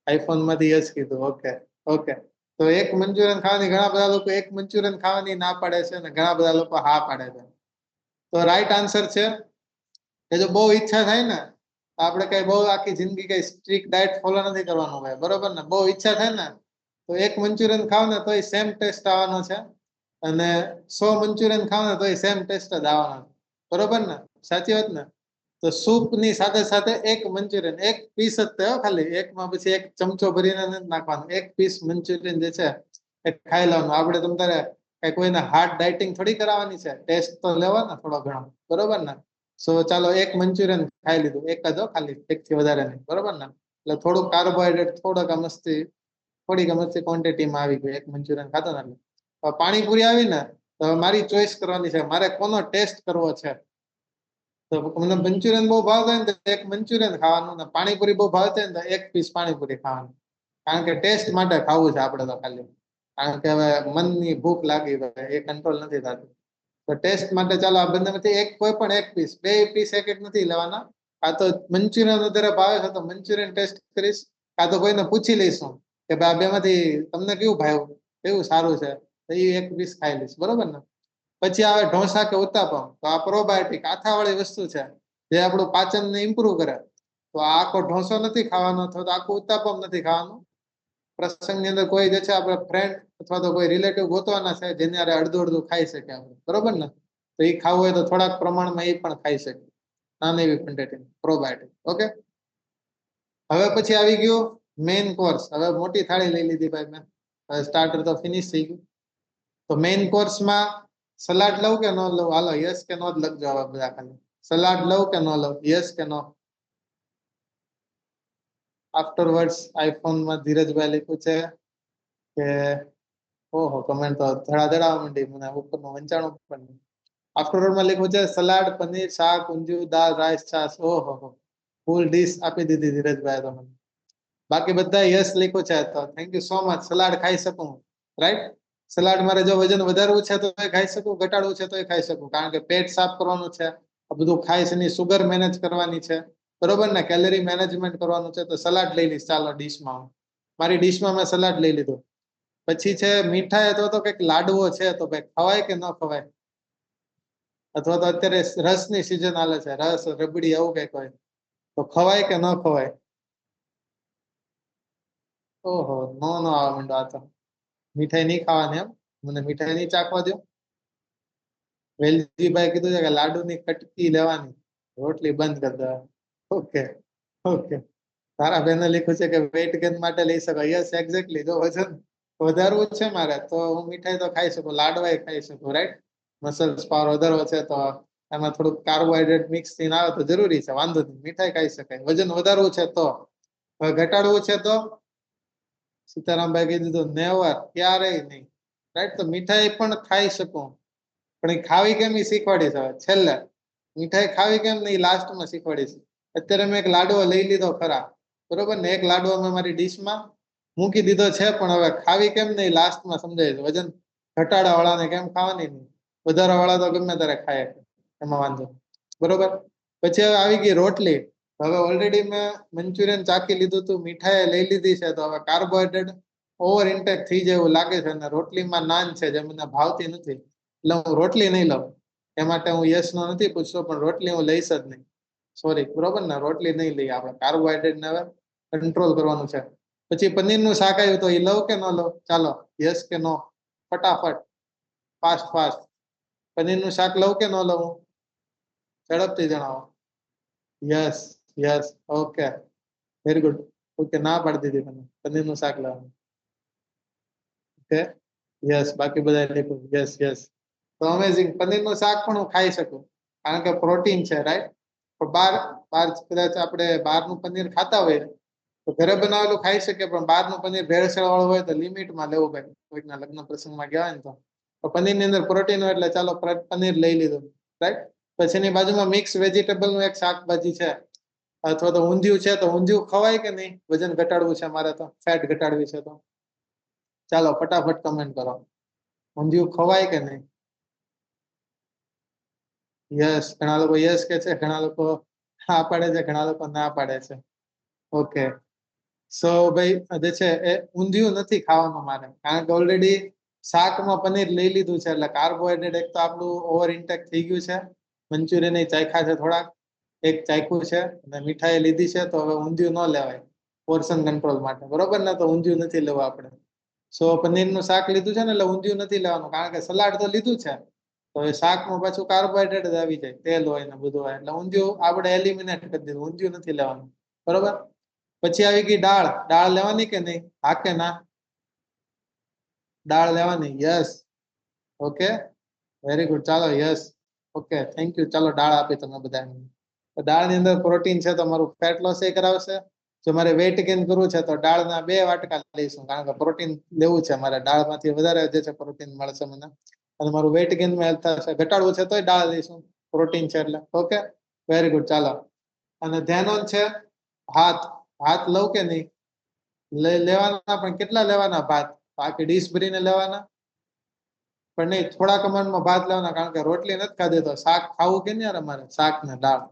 આઈફોન માંથી યસ કીધું. ઓકે ઓકે, તો એક મંચુરિયન ખાવાની, ઘણા બધા લોકો એક મંચુરિયન ખાવાની ના પાડે છે, અને ઘણા બધા લોકો હા પાડે છે. તો રાઈટ આન્સર છે કે જો બહુ ઈચ્છા થાય ને, આપણે કઈ બહુ આખી જિંદગી કઈ સ્ટ્રિક્ટ ડાયટ ફોલો નથી કરવાનું ભાઈ, બરોબર ને? બહુ ઈચ્છા થાય ને તો એક મંચુરિયન ખાવ ને તો સેમ ટેસ્ટ આવવાનો છે, અને 100 મંચુરિયન ખાવ ને તો સેમ ટેસ્ટ જ આવવાનો છે, બરોબર ને? સાચી વાત ને? તો સૂપ ની સાથે સાથે એક મંચુરિયન, એક પીસ જ થયો ખાલી, એકમાં પછી એક ચમચો ભરીને નથી નાખવાનો, એક પીસ મંચુરિયન જે છે એ ખાઈ લેવાનું. આપણે તમ તારે કોઈને હાર્ડ ડાયટિંગ થોડી કરાવવાની છે, ટેસ્ટ તો લેવાનો થોડો ઘણો, બરોબર ને? સો ચાલો એક મંચુરિયન ખાઈ લીધું, એક જ હો, ખાલી એક થી વધારે નહીં, બરોબર ને? એટલે થોડુંક કાર્બોહાઈડ્રેટ થોડોક મસ્તી થોડીક મસ્તી ક્વોન્ટિટીમાં આવી ગયું, એક મંચુરિયન ખાતો ને એટલે. હવે પાણીપુરી આવી ને તો હવે મારી ચોઈસ કરવાની છે, મારે કોનો ટેસ્ટ કરવો છે. તો મને મંચુરિયન બહુ ભાવતા હોય ને તો એક મંચુરિયન ખાવાનું, ને પાણીપુરી બહુ ભાવતા હોય ને તો એક પીસ પાણીપુરી ખાવાનું. કારણ કે ટેસ્ટ માટે ખાવું છે આપણે તો ખાલી, કારણ કે હવે મનની ભૂખ લાગી હોય એ કંટ્રોલ નથી થતું. તો ટેસ્ટ માટે ચાલો આ બંનેમાંથી એક કોઈ પણ એક પીસ, બે પીસ એક એક નથી લેવાના. કાં તો મંચુરિયન વધારે ભાવે છે તો મંચુરિયન ટેસ્ટ કરીશ, કાં તો કોઈને પૂછી લઈશું કે ભાઈ આ બેમાંથી તમને કયું ભાવ્યું, કેવું સારું છે, તો એ એક પીસ ખાઈ લઈશ, બરોબર ને? પછી આવે ઢોસા કે ઉત્તાપમ, તો આ પ્રોબાયોટિક આથાવાળી વસ્તુ છે જે આપણું પાચનને ઇમ્પ્રુવ કરે. તો આ આખો ઢોસો નથી ખાવાનો અથવા તો આખું ઉત્તાપમ નથી ખાવાનું. પ્રસંગની અંદર કોઈ જે છે આપણે ફ્રેન્ડ અથવા તો કોઈ રિલેટિવ ગોતવાના છે જેને અડધું અડધું ખાઈ શકે આપણે, બરોબર ને? તો એ ખાવું હોય તો થોડાક પ્રમાણમાં એ પણ ખાઈ શકે, નાની એવી ક્વોન્ટિટી પ્રોબાયોટિક. ઓકે, હવે પછી આવી ગયું મેઇન કોર્સ. હવે મોટી થાળી લઈ લીધી ભાઈ મેં, હવે સ્ટાર્ટર તો ફિનિશ થઈ ગયું. તો મેઇન કોર્સમાં સલાડ લઉં કે ન લઉં? હાલો યસ કે નો જ લખજો હવે બધા ખાલી. સલાડ લઉં કે ન લઉં, યસ કે નો? આફ્ટરવર્ડ્સ આઈફોનમાં ધીરજભાઈ લખ્યું છે કે ઓહો, કમેન્ટ તો ધડાધડા માંડી મને, ઉપરનું વંચાણું પણ. આફ્ટરવર્ડમાં લખ્યું છે સલાડ, પનીર, શાક, ઊંધિયું, દાળ, રાઈસ, છાશ. ઓહો, ફૂલ ડીશ આપી દીધી ધીરજભાઈ તો મને. બાકી બધા યસ લખ્યું છે તો thank you so much. Salad ખાઈ શકું, રાઈટ? સલાડ મારે જો વજન વધારવું છે તો ખાઈ શકું, ઘટાડવું છે તો ખાઈ શકું, કારણ કે પેટ સાફ કરવાનું છે, આ બધું ખાઈ છે, સુગર મેનેજ કરવાની છે, બરોબર ને? કેલરી મેનેજમેન્ટ કરવાનું છે, તો સલાડ લઈ લઈશ. ચાલો ડીશમાં, મારી ડીશમાં મેં સલાડ લઈ લીધું. પછી છે મીઠાઈ અથવા તો કંઈક લાડવો છે, તો ભાઈ ખવાય કે ન ખવાય? અથવા તો અત્યારે રસની સિઝન હાલે છે, રસ રબડી એવું કંઈક હોય, તો ખવાય કે ન ખવાય? ઓહો, નો નો આવવા માંડો. આ તો મીઠાઈ નહીં ખાવાની એમ? મને મીઠાઈ નહીં ચાખવા દો. વેલજીભાઈ કીધું છે કે લાડુની કટકી લેવાની, રોટલી બંધ કરી દેવા. Okay okay. તારા બેને લખ્યું છે કે વેઇટ ગેઇન માટે લઈ શકો. Yes exactly. જો વજન વધારવું છે મારે તો હું મીઠાઈ તો ખાઈ શકું, લાડવાય ખાઈ શકું, રાઈટ? મસલ્સ પાવર વધારવો છે તો એમાં થોડુંક કાર્બોહાઈડ્રેટ મિક્સ થઈને આવે તો જરૂરી છે, વાંધો નહીં, મીઠાઈ ખાઈ શકાય. વજન વધારવું છે તો, હવે ઘટાડવું છે તો સીતારામભાઈ કહી દીધું નેવર, ક્યારેય નહીં, રાઈટ? તો મીઠાઈ પણ ખાઈ શકું, પણ એ ખાવી કેમ એ શીખવાડીશ હવે છેલ્લે. મીઠાઈ ખાવી કેમ નહીં લાસ્ટમાં શીખવાડીશ. અત્યારે મેં એક લાડવો લઈ લીધો ખરા, બરોબર ને? એક લાડવો મેં મારી ડીશમાં મૂકી દીધો છે, પણ હવે ખાવી કેમ નહીં લાસ્ટમાં સમજાય. વજન ઘટાડા વાળાને કેમ ખાવાની નહીં, વધારા વાળા તો ગમે ત્યારે ખાય, એમાં વાંધો, બરોબર? પછી હવે આવી ગઈ રોટલી. હવે ઓલરેડી મેં મંચુરિયન ચાખી લીધું હતું, મીઠાઈ લઈ લીધી છે, તો હવે કાર્બોહાઈડ્રેટ ઓવર ઇન્ટેક થઈ જાય એવું લાગે છે, અને રોટલીમાં નાન છે જે મને ભાવતી નથી, એટલે હું રોટલી નહીં લઉં. એ માટે હું યસ નો નથી પૂછતો, પણ રોટલી હું લઈશ જ નહીં, સોરી, બરોબર ને? રોટલી નહીં લઈએ આપણે, કાર્બોહાઈડ્રેટ ને હવે કંટ્રોલ કરવાનું છે. પછી પનીરનું શાક આવ્યું તો એ લઉં કે ન લઉં? ચાલો યસ કે નો, ફટાફટ, ફાસ્ટ ફાસ્ટ. પનીરનું શાક લઉં કે ન લઉં? ઝડપથી જણાવો. Yes yes, okay, very good. Okay, ના પાડી દીધી મને પનીરનું શાક લેવાનું. Okay, yes. બાકી બધા લખ્યું યસ યસ. તો અમેઝિંગ. પનીરનું શાક પણ હું ખાઈ શકું, કારણ કે પ્રોટીન છે, રાઈટ? પણ બહાર બહાર કદાચ આપણે બહારનું પનીર ખાતા હોઈએ તો ઘરે બનાવેલું ખાઈ શકીએ, પણ બહારનું પનીર ભેળસેળ વાળું હોય તો લિમિટમાં લેવું ભાઈ. કોઈકના લગ્ન પ્રસંગમાં ગયા હોય ને તો પનીરની અંદર પ્રોટીન હોય એટલે ચાલો પનીર લઈ લીધું, રાઈટ? પછી એની બાજુમાં મિક્સ વેજીટેબલ નું એક શાકભાજી છે, અથવા તો ઊંધિયું છે, તો ઊંધિયું ખવાય કે નહીં? વજન ઘટાડવું છે મારે તો, ફેટ ઘટાડવી છે તો ચાલો ફટાફટ કમેન્ટ કરો, ઊંધિયું ખવાય કે નહીં? યસ, ઘણા લોકો યસ કે છે, ઘણા લોકો હા પાડે છે, ઘણા લોકો ના પાડે છે. ઓકે, સો ભાઈ જે છે એ ઊંધિયું નથી ખાવાનું મારે, કારણ કે ઓલરેડી શાકમાં પનીર લઈ લીધું છે, એટલે કાર્બોહાઈડ્રેટ એક તો આપણું ઓવર ઇન્ટેક થઈ ગયું છે. મંચુરિયન ચાખ્યા છે થોડાક, એક ચાખ્યું છે, અને મીઠાઈ લીધી છે, તો હવે ઊંધિયું ન લેવાય પોર્શન કંટ્રોલ માટે, બરોબર ને? તો ઊંધિયું નથી લેવું આપણે. સો પનીરનું શાક લીધું છે ને, એટલે ઊંધિયું નથી લેવાનું, કારણ કે સલાડ તો લીધું છે, તો એ શાકમાં પાછું કાર્બોહાઈડ્રેટ જ આવી જાય, તેલ હોય ને બધું હોય, એટલે ઊંધિયું આપણે એલિમિનેટ કરી દીધું, ઊંધિયું નથી લેવાનું, બરોબર? પછી આવી ગઈ દાળ. દાળ લેવાની કે નહીં? હા કે ના? દાળ લેવાની, યસ. ઓકે, વેરી ગુડ, ચાલો યસ. Okay, thank you. ચાલો દાળ આપી તમે બધાને. તો દાળની અંદર પ્રોટીન છે તો મારું ફેટ લોસ એ કરાવશે. જો મારે વેટ ગેઇન કરવું છે તો દાળના 2 વાટકા લઈશું, કારણ કે પ્રોટીન લેવું છે મારે. દાળમાંથી વધારે જે છે પ્રોટીન મળશે મને, અને મારું વેટ ગેઇનમાં હેલ્પ થશે. ઘટાડવું છે તોય દાળ લઈશું, પ્રોટીન છે એટલે. Okay, very good. ચાલો, અને ધ્યાન ઓન છે. ભાત લઉં કે નહીં? લેવાના, પણ કેટલા લેવાના ભાત? આખી ડીશ ભરીને લેવાના પણ નહીં, થોડા પ્રમાણમાં ભાત લેવાના, કારણ કે રોટલી નથી ખાધી તો શાક ખાવું કે નહીં યાર અમારે? શાક ને દાળ.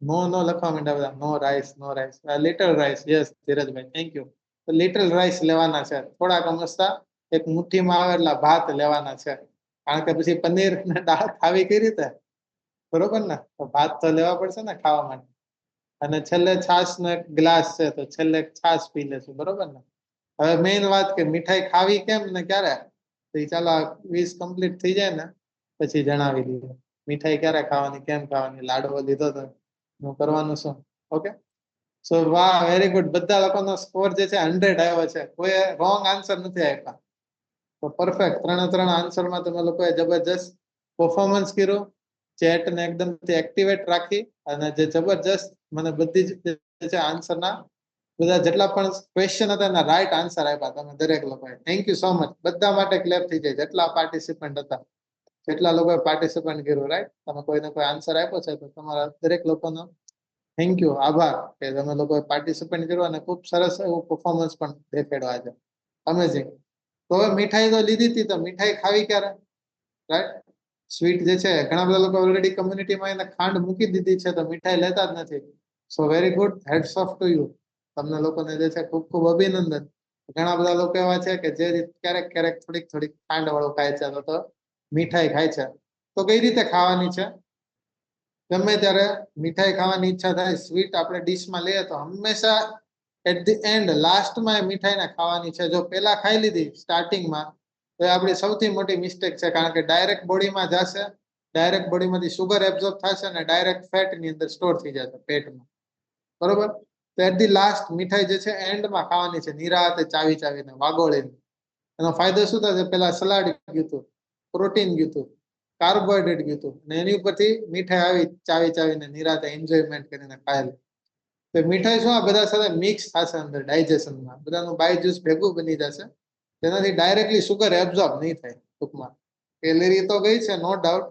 નો લખવા માંડ્યા બધા. No rice, no rice. Little rice. Yes Dhirajbhai, thank you. તો લિટલ રાઈસ લેવાના છે, થોડાક અમસ્તા. એક મુઠ્ઠીમાં આવે એટલા ભાત લેવાના છે, કારણ કે પછી પનીર ને દાળ ખાવી કઈ રીતે? બરોબર ને? તો ભાત તો લેવા પડશે ને ખાવા માટે. અને છેલ્લે છાશ નો એક ગ્લાસ છે, તો છેલ્લે છાશ પી લેશું. બરોબર ને? હવે મેઇન વાત કે મીઠાઈ ખાવી કેમ ને ક્યારે, તો ચાલો 20 કમ્પ્લીટ થઈ જાય ને પછી જણાવી દઈએ મીઠાઈ ક્યારે ખાવાની, કેમ ખાવાની. લાડવો લીધો તો હું કરવાનું શું? ઓકે, સો વાહ, વેરી ગુડ. બધા લોકોનો સ્કોર જે છે 100 આવ્યો છે. કોઈ રોંગ આન્સર નથી આપ્યા. તો પરફેક્ટ, 3 આન્સરમાં તમે લોકોએ જબરજસ્ત પરફોર્મન્સ કર્યું. ચેટ ને એકદમ એક્ટિવેટ રાખી, અને જે જબરજસ્ત મને બધી જ છે આન્સરના બધા જેટલા પણ ક્વેશ્ચન હતા એના રાઈટ આન્સર આપ્યા તમે દરેક લોકોએ. Thank you so much. બધા માટે ક્લેપ થઈ જાય જેટલા પાર્ટિસિપન્ટ હતા, જેટલા લોકોએ પાર્ટિસિપન્ટ કર્યું. રાઈટ, તમે કોઈને કોઈ આન્સર આપ્યો છે તો તમારા દરેક લોકોનો થેન્ક યુ, આભાર કે તમે લોકોએ પાર્ટિસિપન્ટ કર્યું અને ખૂબ સરસ એવું પરફોર્મન્સ પણ દેખાડ્યું આજે. અમેઝિંગ. તો હવે મીઠાઈ તો લીધી હતી, તો મીઠાઈ ખાવી ક્યારે? રાઈટ, સ્વીટ જે છે ઘણા બધા લોકો ઓલરેડી કમ્યુનિટીમાં એને ખાંડ મૂકી દીધી છે, તો મીઠાઈ લેતા જ નથી. સો very good, heads of to you. તમને લોકોને જે છે ખૂબ ખૂબ અભિનંદન. ઘણા બધા લોકો એવા છે કે જે ક્યારેક ક્યારેક થોડીક ખાંડ વાળું ખાય છે, તો મીઠાઈ ખાય છે. તો કઈ રીતે ખાવાની છે? ગમે ત્યારે મીઠાઈ ખાવાની ઈચ્છા થાય, સ્વીટ આપણે ડીશમાં લઈએ તો હંમેશા એટ ધી એન્ડ, લાસ્ટમાં એ મીઠાઈને ખાવાની છે. જો પેલા ખાઈ લીધી સ્ટાર્ટિંગમાં, તો એ આપણી સૌથી મોટી મિસ્ટેક છે, કારણ કે ડાયરેક્ટ બોડીમાં જશે, ડાયરેક્ટ બોડીમાંથી સુગર એબ્ઝોર્બ થશે અને ડાયરેક્ટ ફેટની અંદર સ્ટોર થઈ જશે પેટમાં. બરોબર? તો એટ ધી લાસ્ટ મીઠાઈ જે છે એન્ડમાં ખાવાની છે, નિરાતે ચાવીને વાગોળીને. એનો ફાયદો શું થશે? પેલા સલાડ ગયું હતું, પ્રોટીન ગયું હતું, કાર્બોહાઈડ્રેટ ગયું હતું, અને એની ઉપરથી મીઠાઈ આવી ચાવીને નિરાતે એન્જોયમેન્ટ કરીને ખાયેલું. તો મીઠાઈ શું આ બધા સાથે મિક્સ થશે અંદર ડાયજેશનમાં, બધાનું બાય જ્યુસ ભેગું બની જશે, તેનાથી ડાયરેક્ટલી સુગર એબ્ઝોર્બ નહીં થાય. ટૂંકમાં કેલરી તો ગઈ છે નો ડાઉટ,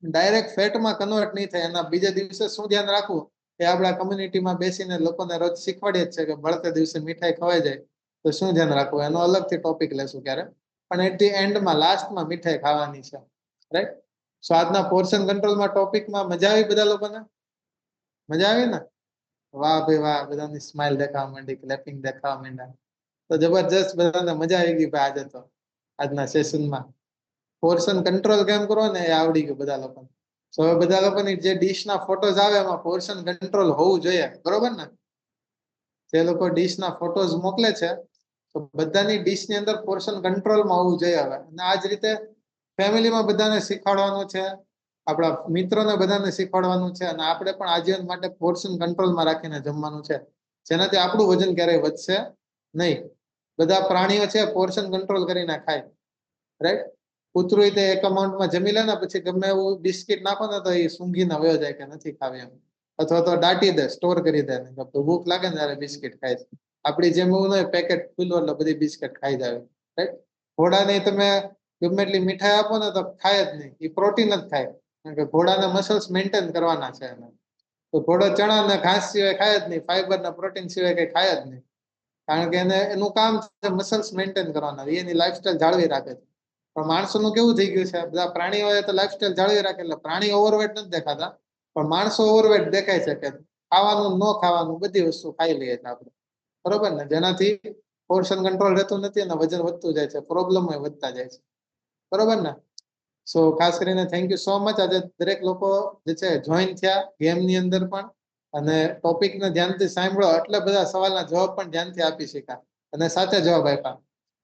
ડાયરેક્ટ ફેટમાં કન્વર્ટ નહીં થાય. એના બીજા દિવસે શું ધ્યાન રાખવું એ આપણા કમ્યુનિટીમાં બેસીને લોકોને રોજ શીખવાડીએ જ છે કે બળતે દિવસે મીઠાઈ ખવાઈ જાય તો શું ધ્યાન રાખવું, એનો અલગથી ટોપિક લેશું ક્યારે. પણ એટ ધી એન્ડમાં, લાસ્ટમાં મીઠાઈ ખાવાની છે. રાઈટ, સો આજના પોર્શન કંટ્રોલમાં ટોપિકમાં મજા આવી બધા લોકોને? મજા આવી ને? વાહ ભાઈ વાહ, બધાની સ્માઇલ દેખાવા માંડી, ક્લેપિંગ દેખાવા માંડ્યા. તો જબરજસ્ત, બધાને મજા આવી ગઈ ભાઈ આજે તો. આજના સેશનમાં પોર્શન કંટ્રોલ કેમ કરો ને એ આવડી ગયું બધા લોકોને. સો હવે બધા લોકોની જે ડીશના ફોટોઝ આવે એમાં પોર્શન કંટ્રોલ હોવું જોઈએ. બરોબર ને? જે લોકો ડીશના ફોટોઝ મોકલે છે તો બધાની ડીશની અંદર પોર્શન કંટ્રોલમાં હોવું જોઈએ હવે. અને આ જ રીતે ફેમિલીમાં બધાને શીખવાડવાનું છે, આપણા મિત્રોને બધાને શીખવાડવાનું છે, અને આપણે પણ આજીવન માટે પોર્શન કંટ્રોલમાં રાખીને જમવાનું છે, જેનાથી આપણું વજન ક્યારેય વધશે નહીં. બધા પ્રાણીઓ છે પોર્શન કંટ્રોલ કરીને ખાય. રાઈટ, કૂતરું તે એક અમાઉન્ટમાં જમી લે ને પછી ગમે એવું બિસ્કિટ નાખો ને તો એ સૂંઘીને વયો જાય કે નથી ખાવી એમ, અથવા તો દાટી દે, સ્ટોર કરી દે. ભૂખ લાગે ને ત્યારે બિસ્કિટ ખાય છે. આપણી જેમ એવું નહીં પેકેટ ખુલ્લું એટલે બધી બિસ્કિટ ખાઈ જાય. રાઈટ, ઘોડાને તમે ગમે એટલી મીઠાઈ આપો ને તો ખાય જ નહીં, એ પ્રોટીન જ ખાય, કારણ કે ઘોડાના મસલ્સ મેન્ટેન કરવાના છે એને. તો ઘોડો ચણા ને ઘાસ સિવાય ખાય જ નહીં, ફાઈબર ને પ્રોટીન સિવાય કઈ ખાય જ નહીં, કારણ કે એને એનું કામ છે મસલ્સ મેન્ટેન કરવાના, એની લાઈફસ્ટાઈલ જાળવી રાખે છે. પણ માણસોનું કેવું થઈ ગયું છે, બધા પ્રાણીઓ તો લાઈફસ્ટાઈલ જાળવી રાખે એટલે પ્રાણી ઓવરવેટ નથી દેખાતા, પણ માણસો ઓવરવેટ દેખાય છે કે ખાવાનું ન ખાવાનું બધી વસ્તુ ખાઈ લઈએ છીએ આપણે. બરોબર ને? જેનાથી પોર્શન કંટ્રોલ રહેતું નથી અને વજન વધતું જાય છે, પ્રોબ્લેમ વધતા જાય છે. બરોબર ને? સો ખાસ કરીને થેન્ક યુ સો મચ. આજે દરેક લોકો જે છે જોઈન થયા ગેમની અંદર પણ, અને ટોપિકને ધ્યાનથી સાંભળો એટલે બધા સવાલના જવાબ પણ ધ્યાનથી આપી શક્યા અને સાથે જવાબ આપ્યા.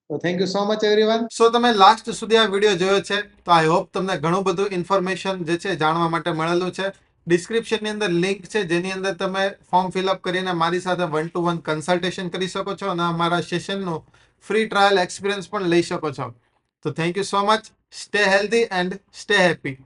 તો thank you so much everyone.
So તમે લાસ્ટ સુધી આ વિડીયો જોયો છે તો આઈ હોપ તમને ઘણું બધું ઇન્ફોર્મેશન જે છે જાણવા માટે મળેલું છે. ડિસ્ક્રિપ્શનની અંદર લિંક છે જેની અંદર તમે ફોર્મ ફિલઅપ કરીને મારી સાથે 1-to-1 કન્સલ્ટેશન કરી શકો છો અને અમારા સેશનનું ફ્રી ટ્રાયલ એક્સપિરિયન્સ પણ લઈ શકો છો. તો thank you so much. Stay healthy and stay happy.